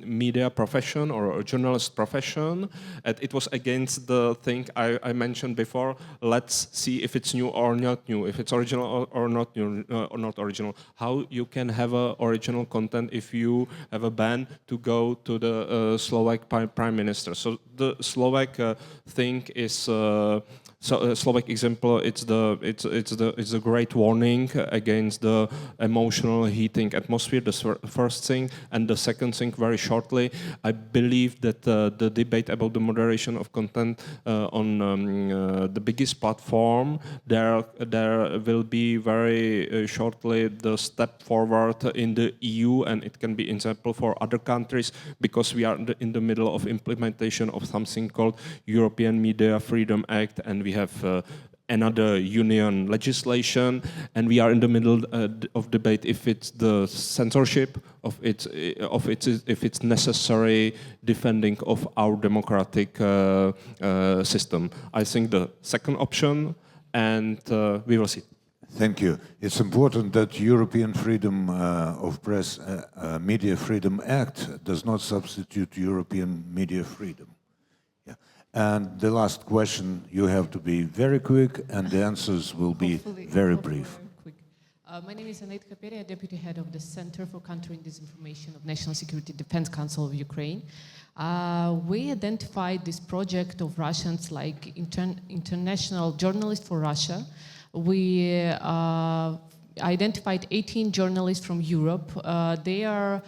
media profession or journalist profession. And it was against the thing I mentioned before. Let's see if it's new or not new, if it's original or not new or not original. How you can have original content if you have a ban to go to the Slovak prime minister. So the Slovak thing is. Slovak example, it's a great warning against the emotional heating atmosphere. The first thing, and the second thing, very shortly, I believe that the debate about the moderation of content on the biggest platform, there will be very shortly the step forward in the EU, and it can be example for other countries because we are in the middle of implementation of something called European Media Freedom Act, and we have another union legislation, and we are in the middle of debate if it's the censorship if it's necessary defending of our democratic system. I think the second option, and we will see. Thank you. It's important that European Freedom of Press Media Freedom Act does not substitute European media freedom. And the last question, you have to be very quick, and the answers will be very brief. My name is Andriy Kulykov, Deputy Head of the Center for Countering Disinformation of National Security Defense Council of Ukraine. We identified this project of Russians like international journalists for Russia. We identified 18 journalists from Europe. They are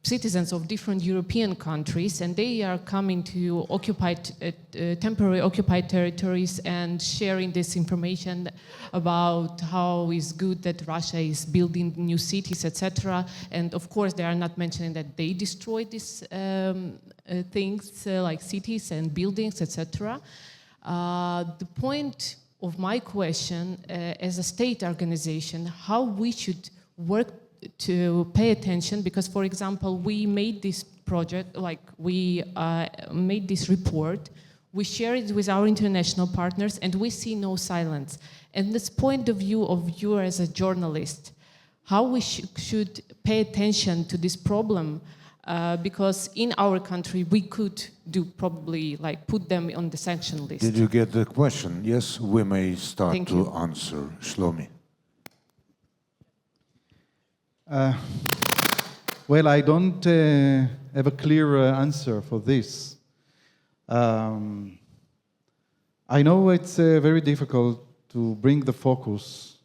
citizens of different European countries, and they are coming to temporary occupied territories and sharing this information about how it's good that Russia is building new cities, etc. And of course, they are not mentioning that they destroyed these things like cities and buildings, etc. The point of my question, as a state organization, how we should work to pay attention, because, for example, we made this project, like we made this report, we share it with our international partners, and we see no silence. And this point of view of you as a journalist, how we should pay attention to this problem, because in our country we could do probably like put them on the sanction list. Did you get the question? Yes, we may start Thank to you. answer. Shlomi. Well, I don't have a clear answer for this. I know it's very difficult to bring the focus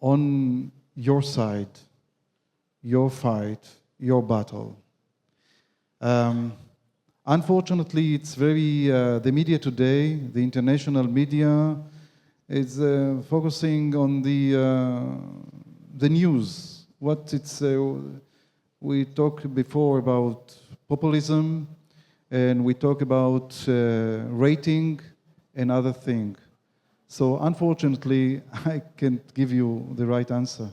on your side, your fight, your battle. Unfortunately, it's very, the media today, the international media, is focusing on the news. What it's, we talked before about populism, and we talk about rating and other things. So unfortunately, I can't give you the right answer.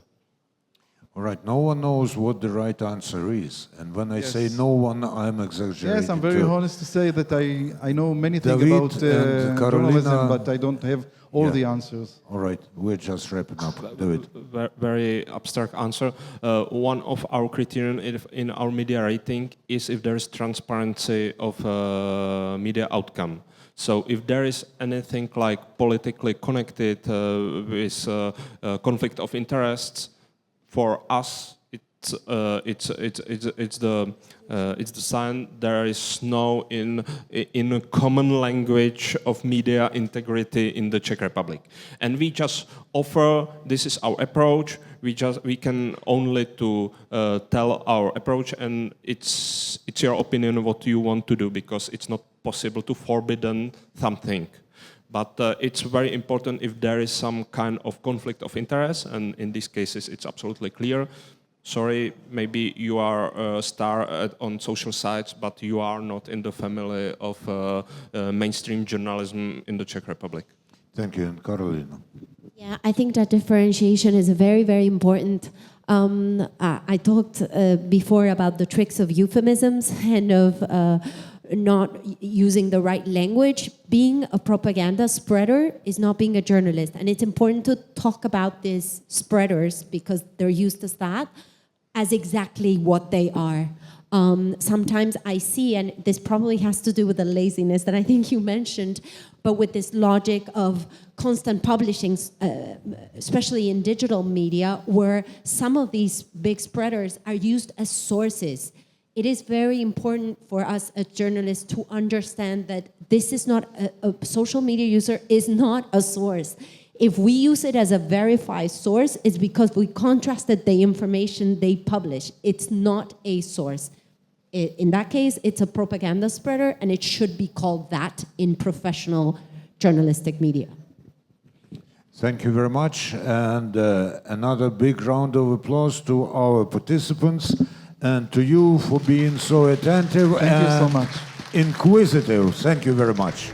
All right, no one knows what the right answer is. And when I say no one, I'm exaggerating. Yes, I'm very too. honest to say that I know many things David about and journalism, Carolina. but I don't have all the answers. All right, we're just wrapping up. David. Very abstract answer. One of our criterion in our media rating is if there is transparency of media outcome. So if there is anything like politically connected with conflict of interests, for us, it's the sign there is no in a common language of media integrity in the Czech Republic, and we just offer this is our approach. We can only to tell our approach, and it's your opinion what you want to do, because it's not possible to forbidden something. But it's very important if there is some kind of conflict of interest, and in these cases it's absolutely clear. Sorry, maybe you are a star on social sites, but you are not in the family of mainstream journalism in the Czech Republic. Thank you, and Carolina. Yeah, I think that differentiation is very, very important. I talked before about the tricks of euphemisms and of not using the right language. Being a propaganda spreader is not being a journalist. And it's important to talk about these spreaders, because they're used as that, as exactly what they are. Sometimes I see, and this probably has to do with the laziness that I think you mentioned, but with this logic of constant publishing, especially in digital media, where some of these big spreaders are used as sources. It is very important for us as journalists to understand that this is not a social media user is not a source. If we use it as a verified source, it's because we contrasted the information they publish. It's not a source. In that case, it's a propaganda spreader, and it should be called that in professional journalistic media. Thank you very much, and another big round of applause to our participants and to you for being so attentive Thank you so and much. inquisitive. Thank you very much.